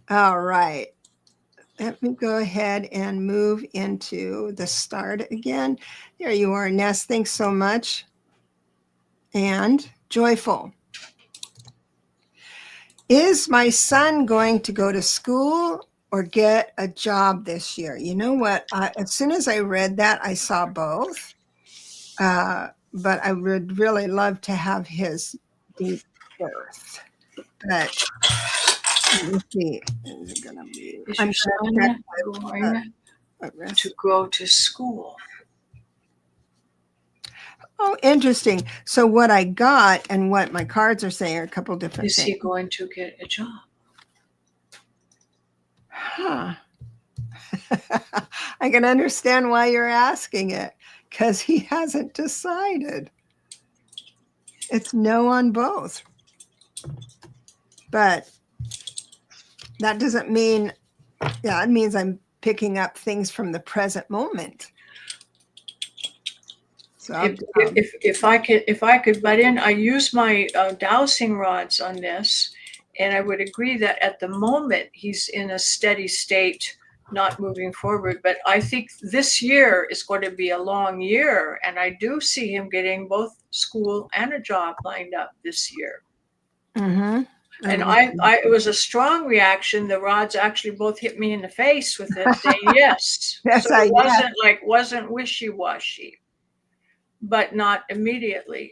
All right. Let me go ahead and move into the start again. There you are, Ness. Thanks so much. And joyful. Is my son going to go to school or get a job this year? You know what? As soon as I read that, I saw both. But I would really love to have his date of birth. But let me see. Is it gonna be? Is your son going to go to school? Oh, interesting. So what I got and what my cards are saying are a couple different things. Is he going to get a job? Huh. I can understand why you're asking it, because he hasn't decided. It's no on both. But that doesn't mean, yeah, it means I'm picking up things from the present moment. So if I could butt in, I use my dowsing rods on this, and I would agree that at the moment he's in a steady state, not moving forward. But I think this year is going to be a long year, and I do see him getting both school and a job lined up this year. Mm-hmm. And it was a strong reaction. The rods actually both hit me in the face with it, saying yes. Yes, so it wasn't wishy-washy, but not immediately.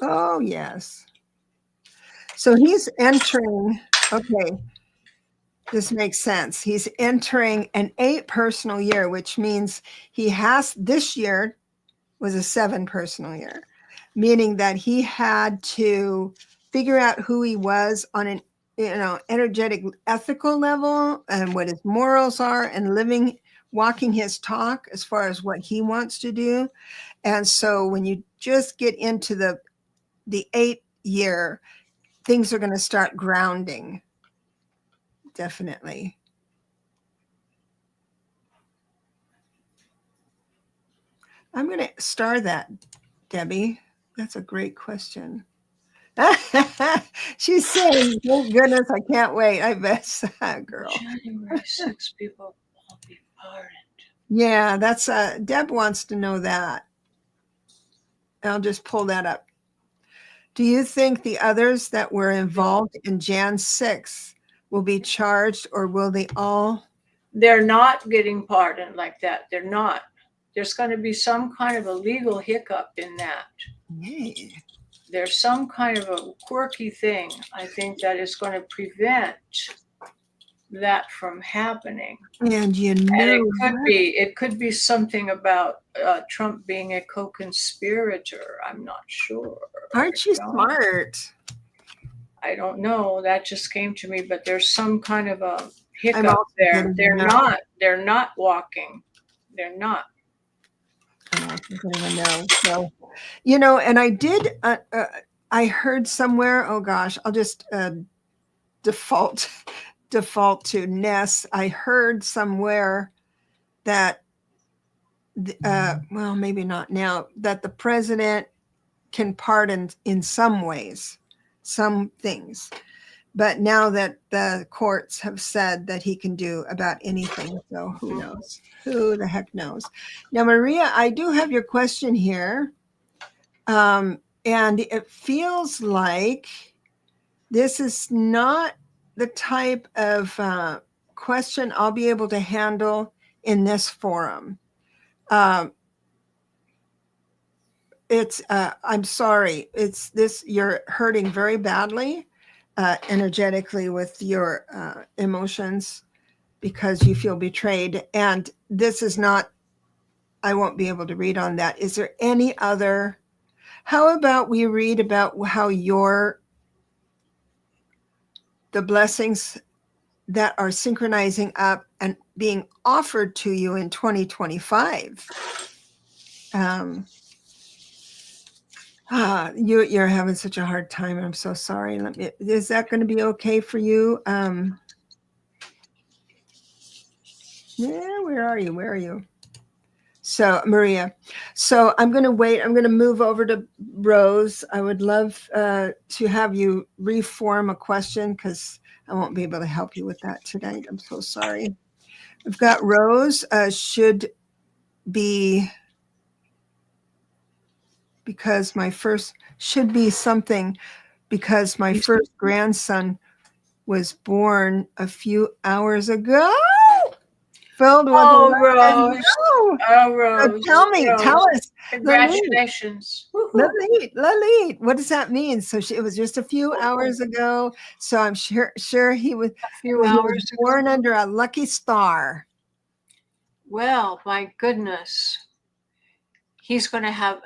Oh, yes. So he's entering, okay, this makes sense. He's entering an 8 personal year, which means this year was a 7 personal year, meaning that he had to figure out who he was on an energetic, ethical level, and what his morals are, and walking his talk as far as what he wants to do. And so when you just get into the 8th year, things are going to start grounding. Definitely. I'm going to star that, Debbie. That's a great question. She's saying, thank goodness, I can't wait. I bet, girl. January 6th, people will be pardoned. Yeah, that's Deb wants to know that. I'll just pull that up. Do you think the others that were involved in Jan 6 will be charged, or will they all? They're not getting pardoned like that. They're not. There's going to be some kind of a legal hiccup in that. Yay. There's some kind of a quirky thing, I think, that is going to prevent that from happening. And it could be something about Trump being a co-conspirator. I'm not sure. Aren't you smart? I don't know. That just came to me, but there's some kind of a I'm hiccup also there. getting a no. They're not walking. They're not. I'm also getting a no. So, and I did, I heard somewhere, oh gosh, I'll just default default to Ness. I heard somewhere that, well, maybe not now, that the president can pardon in some ways, some things. But now that the courts have said that he can do about anything, so who knows? Who the heck knows? Now, Maria, I do have your question here. And it feels like this is not the type of question I'll be able to handle in this forum. I'm sorry, it's this, you're hurting very badly energetically with your emotions because you feel betrayed. And this is not, I won't be able to read on that. Is there any other, how about we read about how the blessings that are synchronizing up and being offered to you in 2025? You're having such a hard time. I'm so sorry. Is that going to be okay for you? Yeah, where are you? Where are you? So, Maria, so I'm going to wait. I'm going to move over to Rose. I would love to have you reform a question because I won't be able to help you with that tonight. I'm so sorry. We've got Rose should be, because my first, should be something because my first grandson was born a few hours ago. Filled with Oh, love and Rose. no. Oh, Rose. Tell me, Rose. tell us. Congratulations. Lalit, what does that mean? So it was just a few hours ago. So I'm sure he was, A few he was hours born ago. under a lucky star. Well, my goodness. He's going to have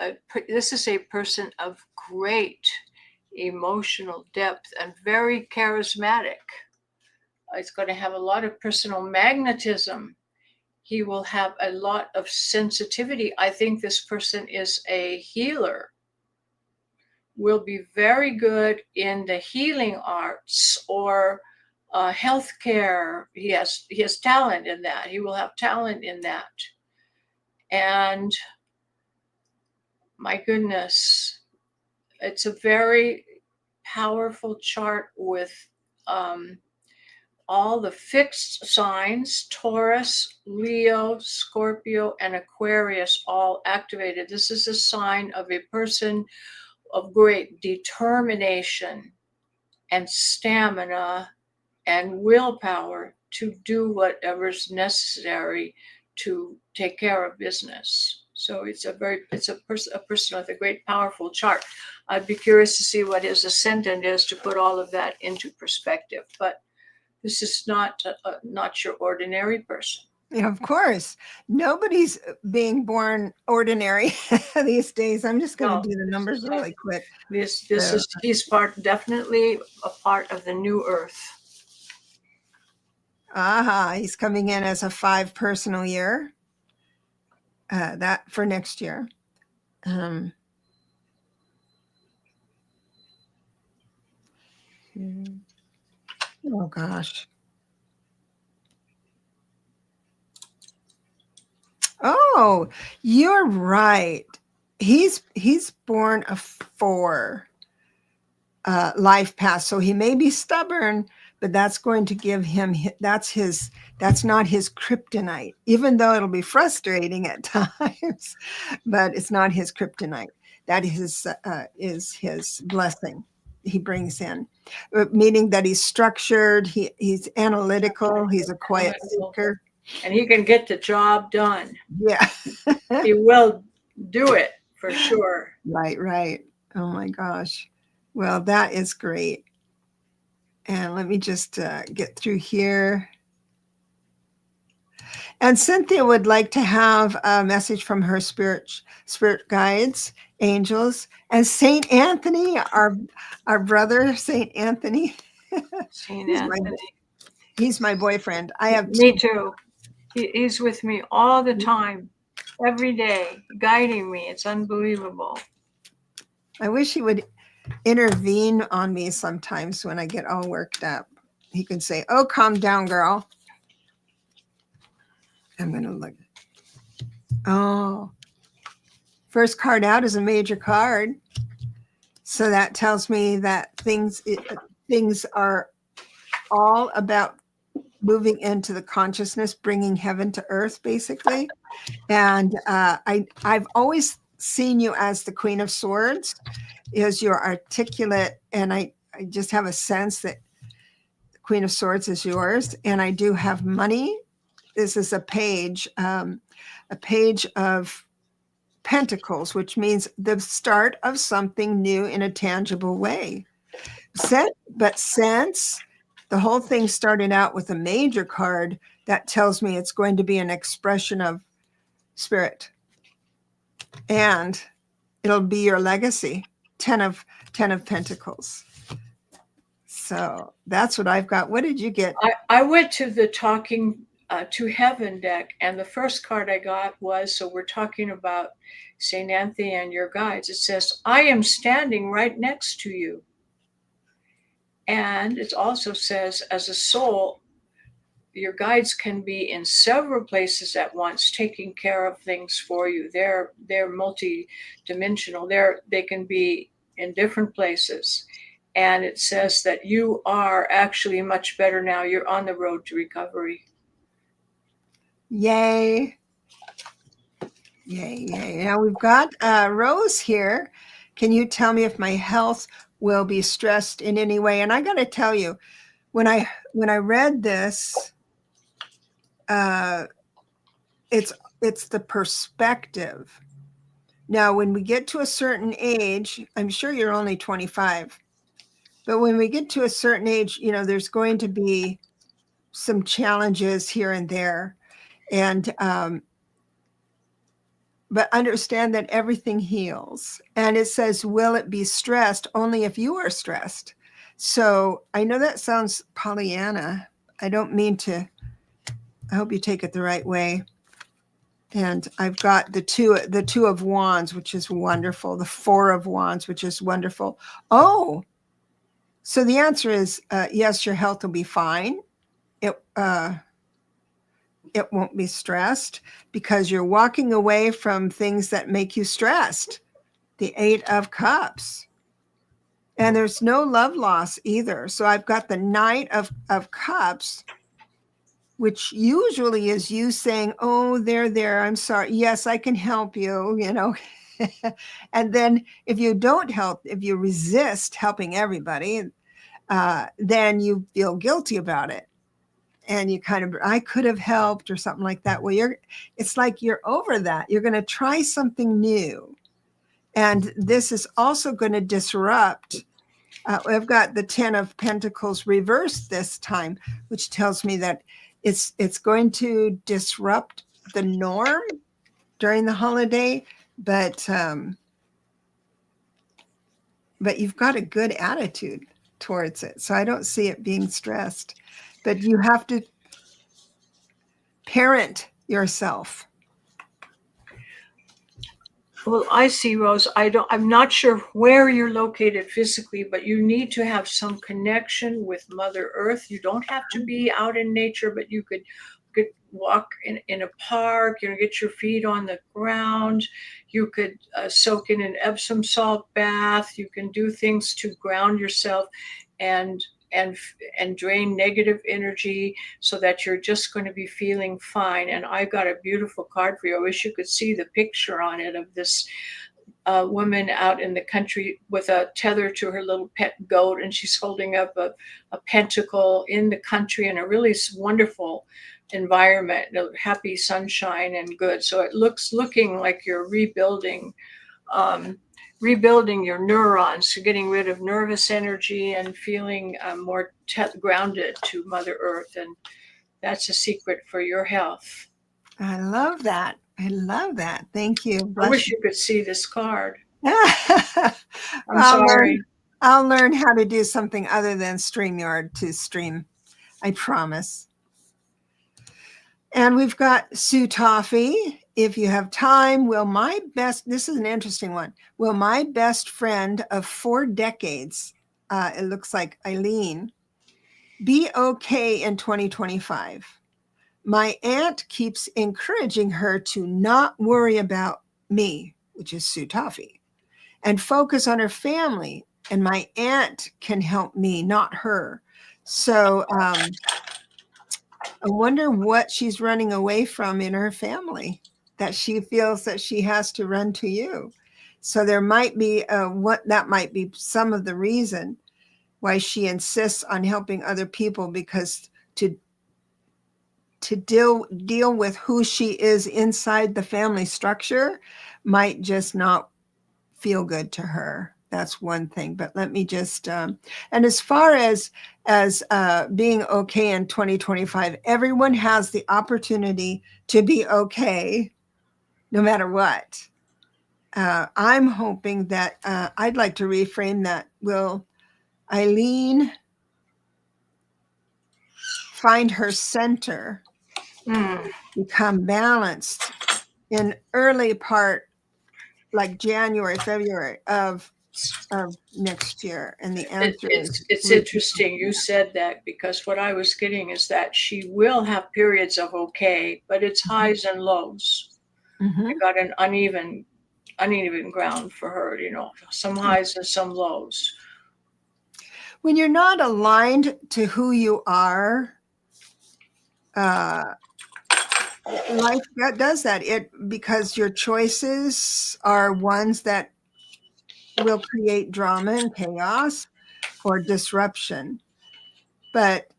this is a person of great emotional depth and very charismatic. He's going to have a lot of personal magnetism. He will have a lot of sensitivity. I think this person is a healer, will be very good in the healing arts or healthcare. He has talent in that. He will have talent in that. And my goodness, it's a very powerful chart with all the fixed signs, Taurus, Leo, Scorpio, and Aquarius all activated. This is a sign of a person of great determination and stamina and willpower to do whatever's necessary to take care of business. So it's a person with a great powerful chart. I'd be curious to see what his ascendant is to put all of that into perspective. But this is not your ordinary person. Yeah, of course. Nobody's being born ordinary these days. I'm just going to do the numbers really quick. He's definitely a part of the new earth. He's coming in as a 5 personal year. That for next year. Oh gosh. Oh, you're right. He's born a 4 life path, so he may be stubborn, but that's going to give him, that's not his kryptonite, even though it'll be frustrating at times, but it's not his kryptonite. That is his blessing he brings in, meaning that he's structured, he's analytical, he's a quiet seeker. And he can get the job done. Yeah. He will do it for sure. Right. Oh my gosh. Well, that is great. And let me just get through here. And Cynthia would like to have a message from her spirit guides. angels, and Saint Anthony, our brother Saint Anthony. Saint he's my Anthony. he's my boyfriend. I have Me two. too. He's with me all the time, every day, guiding me. It's unbelievable. I wish he would intervene on me sometimes when I get all worked up. He could say, "Oh, calm down, girl." I'm gonna look. Oh, first card out is a major card. So that tells me that things are all about moving into the consciousness, bringing heaven to earth, basically. And I've always seen you as the Queen of Swords, is you're articulate, and I just have a sense that the Queen of Swords is yours. And I do have money. This is a page of Pentacles, which means the start of something new in a tangible way. But since the whole thing started out with a major card, that tells me it's going to be an expression of spirit, and it'll be your legacy. 10 of Pentacles. So that's what I've got. What did you get? I went to the Talking to Heaven deck, and the first card I got was, so we're talking about St. Anthony and your guides. It says, I am standing right next to you. And it also says, as a soul, your guides can be in several places at once, taking care of things for you. They're multi-dimensional. They can be in different places. And it says that you are actually much better now. You're on the road to recovery. Yay. Yay, yay. Now we've got Rose here. Can you tell me if my health will be stressed in any way? And I got to tell you, when I read this, it's the perspective. Now, when we get to a certain age, I'm sure you're only 25, but when we get to a certain age, there's going to be some challenges here and there. And but understand that everything heals. And it says, will it be stressed? Only if you are stressed. So I know that sounds Pollyanna. I don't mean to. I hope you take it the right way. And I've got the two of Wands, which is wonderful. The Four of Wands, which is wonderful. Oh, so the answer is yes, your health will be fine. It won't be stressed because you're walking away from things that make you stressed. The Eight of Cups. And there's no love loss either. So I've got the Knight of Cups, which usually is you saying, oh, there, I'm sorry. Yes, I can help you, And then if you don't help, if you resist helping everybody, then you feel guilty about it. And you I could have helped or something like that. Well, it's like you're over that. You're going to try something new. And this is also going to disrupt. I've got the 10 of Pentacles reversed this time, which tells me that it's going to disrupt the norm during the holiday, but you've got a good attitude towards it. So I don't see it being stressed. But you have to parent yourself. Well, I see, Rose. I'm not sure where you're located physically, but you need to have some connection with Mother Earth. You don't have to be out in nature, but you could walk in a park, get your feet on the ground. You could soak in an Epsom salt bath. You can do things to ground yourself and drain negative energy so that you're just going to be feeling fine. And I got a beautiful card for you. I wish you could see the picture on it of this woman out in the country with a tether to her little pet goat, and she's holding up a pentacle in the country in a really wonderful environment, happy sunshine and good. So it looking like you're rebuilding your neurons, so getting rid of nervous energy and feeling more grounded to Mother Earth. And that's a secret for your health. I love that. Thank you. I wish you could see this card. I'm sorry. I'll learn how to do something other than StreamYard to stream. I promise. And we've got Sue Toffee. If you have time, this is an interesting one. Will my best friend of 4 decades, it looks like Eileen, be okay in 2025? My aunt keeps encouraging her to not worry about me, which is Sue Toffee, and focus on her family. And my aunt can help me, not her. So I wonder what she's running away from in her family that she feels that she has to run to you. So there might be that might be some of the reason why she insists on helping other people, because to deal with who she is inside the family structure might just not feel good to her. That's one thing. But let me just and as far as being okay in 2025, everyone has the opportunity to be okay no matter what. I'm hoping that I'd like to reframe that. Will Eileen find her center, become balanced in early part, like January, February of next year? And the answer is It's interesting you said that, because what I was getting is that she will have periods of okay, but it's highs and lows. I got an uneven ground for her, some highs and some lows. When you're not aligned to who you are, life does that. Because your choices are ones that will create drama and chaos or disruption. But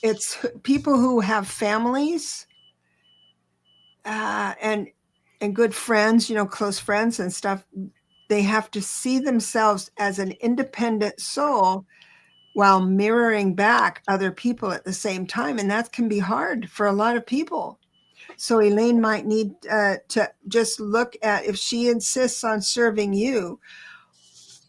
it's people who have families and good friends, close friends and stuff. They have to see themselves as an independent soul while mirroring back other people at the same time. And that can be hard for a lot of people. So Elaine might need to just look at, if she insists on serving you,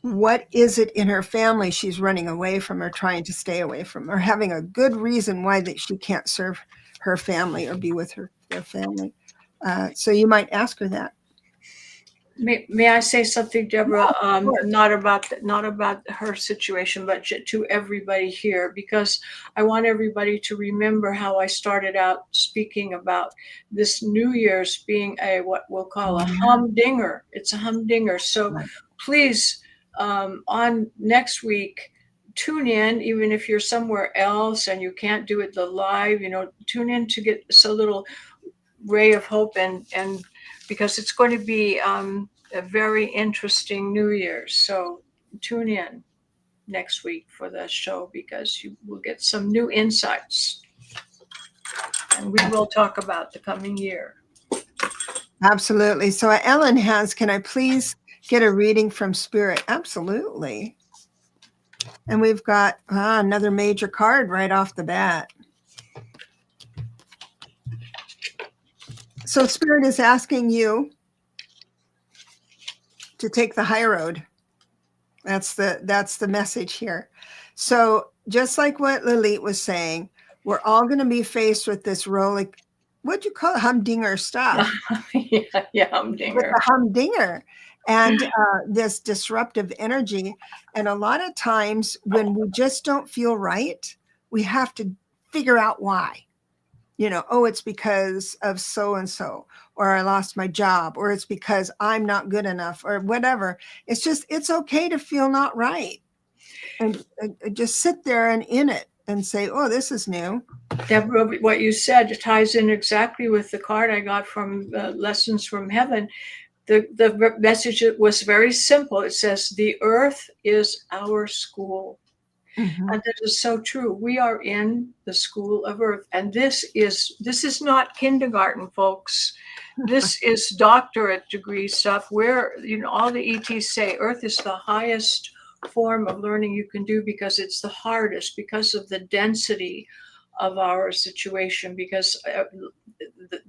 what is it in her family she's running away from or trying to stay away from, or having a good reason why that she can't serve her family or be with their family. So you might ask her that. May I say something, Deborah? Sure. Not about her situation, but to everybody here, because I want everybody to remember how I started out speaking about this New Year's being what we'll call a humdinger. It's a humdinger. So please, on next week, tune in, even if you're somewhere else and you can't do it the live. Tune in to get a little ray of hope, and because it's going to be a very interesting New Year's. So tune in next week for the show, because you will get some new insights, and we will talk about the coming year. Absolutely. So Ellen can I please get a reading from Spirit? Absolutely. And we've got another major card right off the bat. So Spirit is asking you to take the high road. That's the message here. So just like what Lalit was saying, we're all going to be faced with this rolling, what'd you call it, humdinger stuff? yeah, humdinger. With the humdinger and this disruptive energy. And a lot of times when we just don't feel right, we have to figure out why. It's because of so-and-so, or I lost my job, or it's because I'm not good enough, or whatever. It's okay to feel not right. And just sit there and in it and say, oh, this is new. Deborah, what you said ties in exactly with the card I got from Lessons from Heaven. The message was very simple. It says, the earth is our school. Mm-hmm. And that is so true. We are in the school of earth. And this is not kindergarten, folks. This is doctorate degree stuff, where all the ETs say earth is the highest form of learning you can do, because it's the hardest, because of the density of our situation, because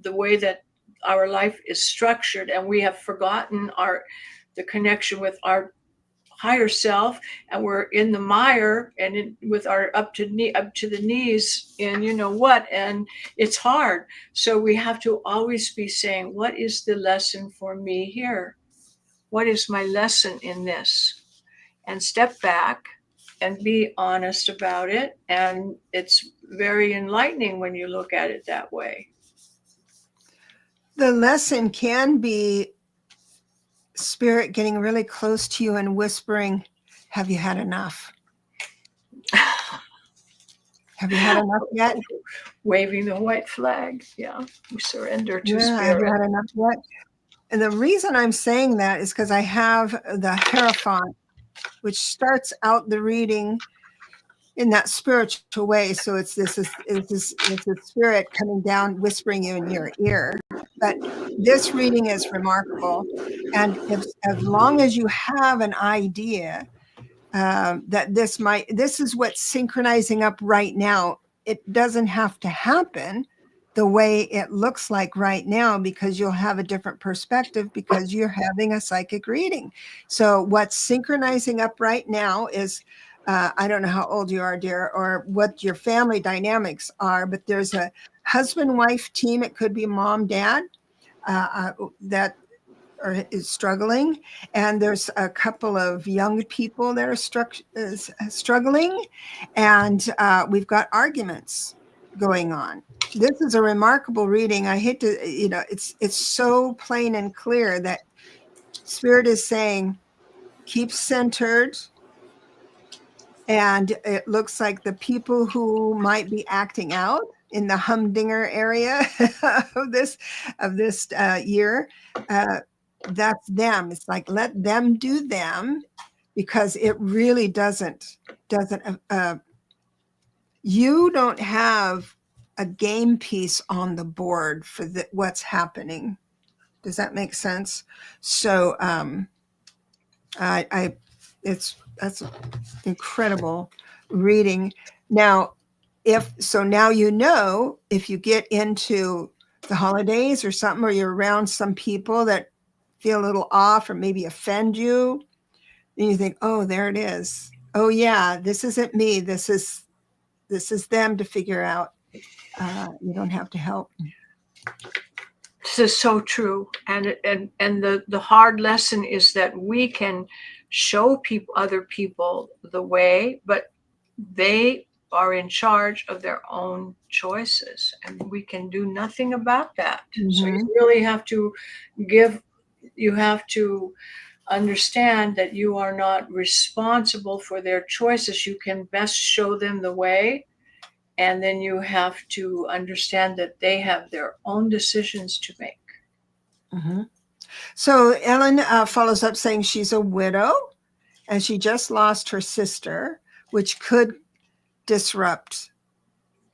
the way that our life is structured, and we have forgotten the connection with our higher self, and we're in the mire and with our up to the knees in you know what, and it's hard. So we have to always be saying, what is the lesson for me here? What is my lesson in this? And step back and be honest about it. And it's very enlightening when you look at it that way. The lesson can be spirit getting really close to you and whispering, have you had enough? Have you had enough yet? Waving the white flag. Yeah. We surrender to Yeah, have you spirit. had enough yet? And the reason I'm saying that is because I have the Hierophant, which starts out the reading in that spiritual way. So it's this spirit coming down, whispering you in your ear. But this reading is remarkable. And as long as you have an idea that this is what's synchronizing up right now, it doesn't have to happen the way it looks like right now, because you'll have a different perspective because you're having a psychic reading. So what's synchronizing up right now is, I don't know how old you are, dear, or what your family dynamics are, but there's a husband-wife team. It could be mom, dad, that is struggling, and there's a couple of young people that are struggling, and we've got arguments going on. This is a remarkable reading. I hate to, it's so plain and clear that spirit is saying, keep centered. And it looks like the people who might be acting out in the humdinger area of this year, that's them. It's like, let them do them, because it really doesn't you don't have a game piece on the board for what's happening. Does that make sense? So that's incredible reading. Now, now if you get into the holidays or something, or you're around some people that feel a little off or maybe offend you, then you think, oh, there it is. Oh yeah, this isn't me. This is them to figure out. You don't have to help. This is so true. And the hard lesson is that we can show other people the way, but they are in charge of their own choices, and we can do nothing about that. Mm-hmm. So you really have to understand that you are not responsible for their choices. You can best show them the way, and then you have to understand that they have their own decisions to make. Mm-hmm. So Ellen follows up saying she's a widow and she just lost her sister, which could disrupt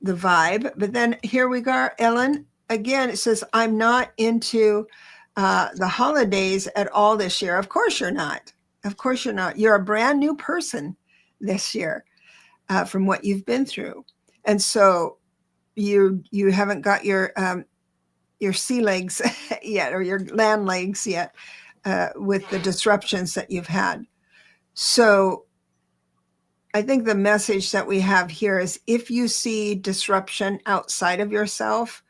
the vibe. But then here we go, Ellen. Again, it says, I'm not into the holidays at all this year. Of course you're not. Of course you're not. You're a brand new person this year from what you've been through. And so you haven't got your sea legs yet, or your land legs yet, with the disruptions that you've had. So I think the message that we have here is, if you see disruption outside of yourself,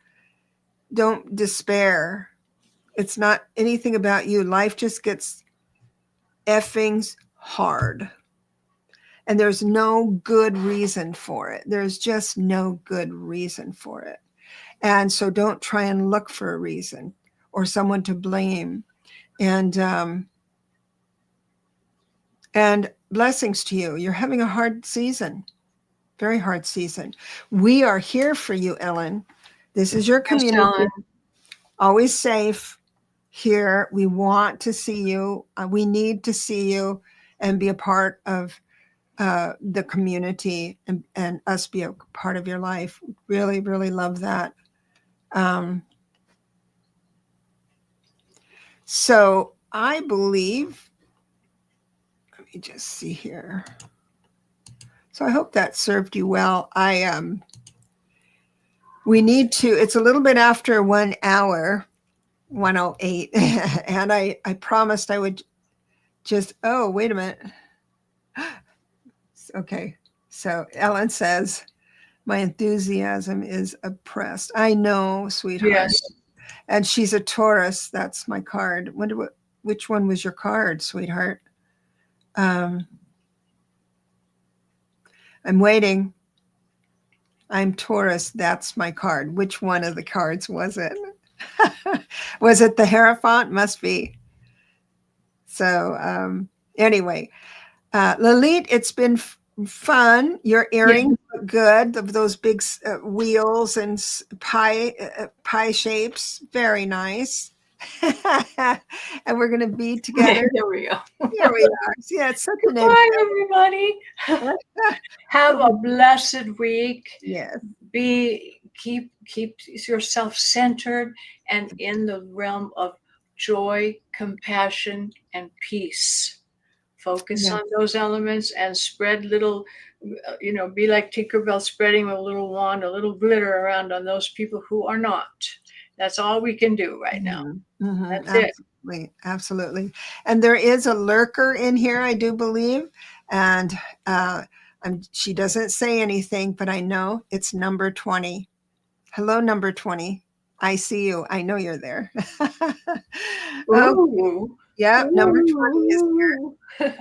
don't despair. It's not anything about you. Life just gets effing hard. And there's no good reason for it. There's just no good reason for it. And so don't try and look for a reason or someone to blame. And blessings to you. You're having a hard season, very hard season. We are here for you, Ellen. This is your community. Yes, always safe here. We want to see you. We need to see you and be a part of the community, and us be a part of your life. Really, really love that. So I believe, let me just see here. So I hope that served you well. We need to, it's a little bit after 1 hour, 1:08, and I promised I would just, oh, wait a minute. Okay. So Ellen says, my enthusiasm is oppressed. I know, sweetheart. Yes. And she's a Taurus. That's my card. Wonder which one was your card, sweetheart? Um, I'm waiting. I'm Taurus. That's my card. Which one of the cards was it? Was it the Hierophant? Must be. So anyway, Lalit, it's been fun. Your Yeah. earrings look good. Those big wheels and pie shapes. Very nice. And we're going to be together. There we go. Here we are. Yeah, it's such an Goodbye, everybody. Have a blessed week. yes. Keep yourself centered and in the realm of joy, compassion, and peace. Focus Yeah. on those elements and spread little, be like Tinkerbell spreading a little wand, a little glitter around on those people who are not. That's all we can do right now. That's it. Absolutely. Absolutely. And there is a lurker in here, I do believe. And she doesn't say anything, but I know it's number 20. Hello, number 20. I see you. I know you're there. Oh, Ooh. yeah, number 20 is here.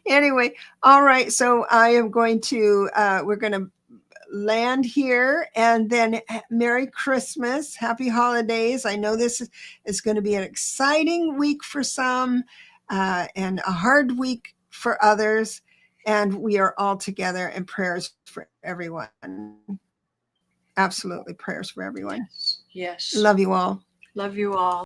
Anyway, all right. So I am going to, we're going to land here, and then Merry Christmas, Happy Holidays. I know this is going to be an exciting week for some and a hard week for others. And we are all together, and prayers for everyone. Absolutely, prayers for everyone. Yes. Love you all. Love you all.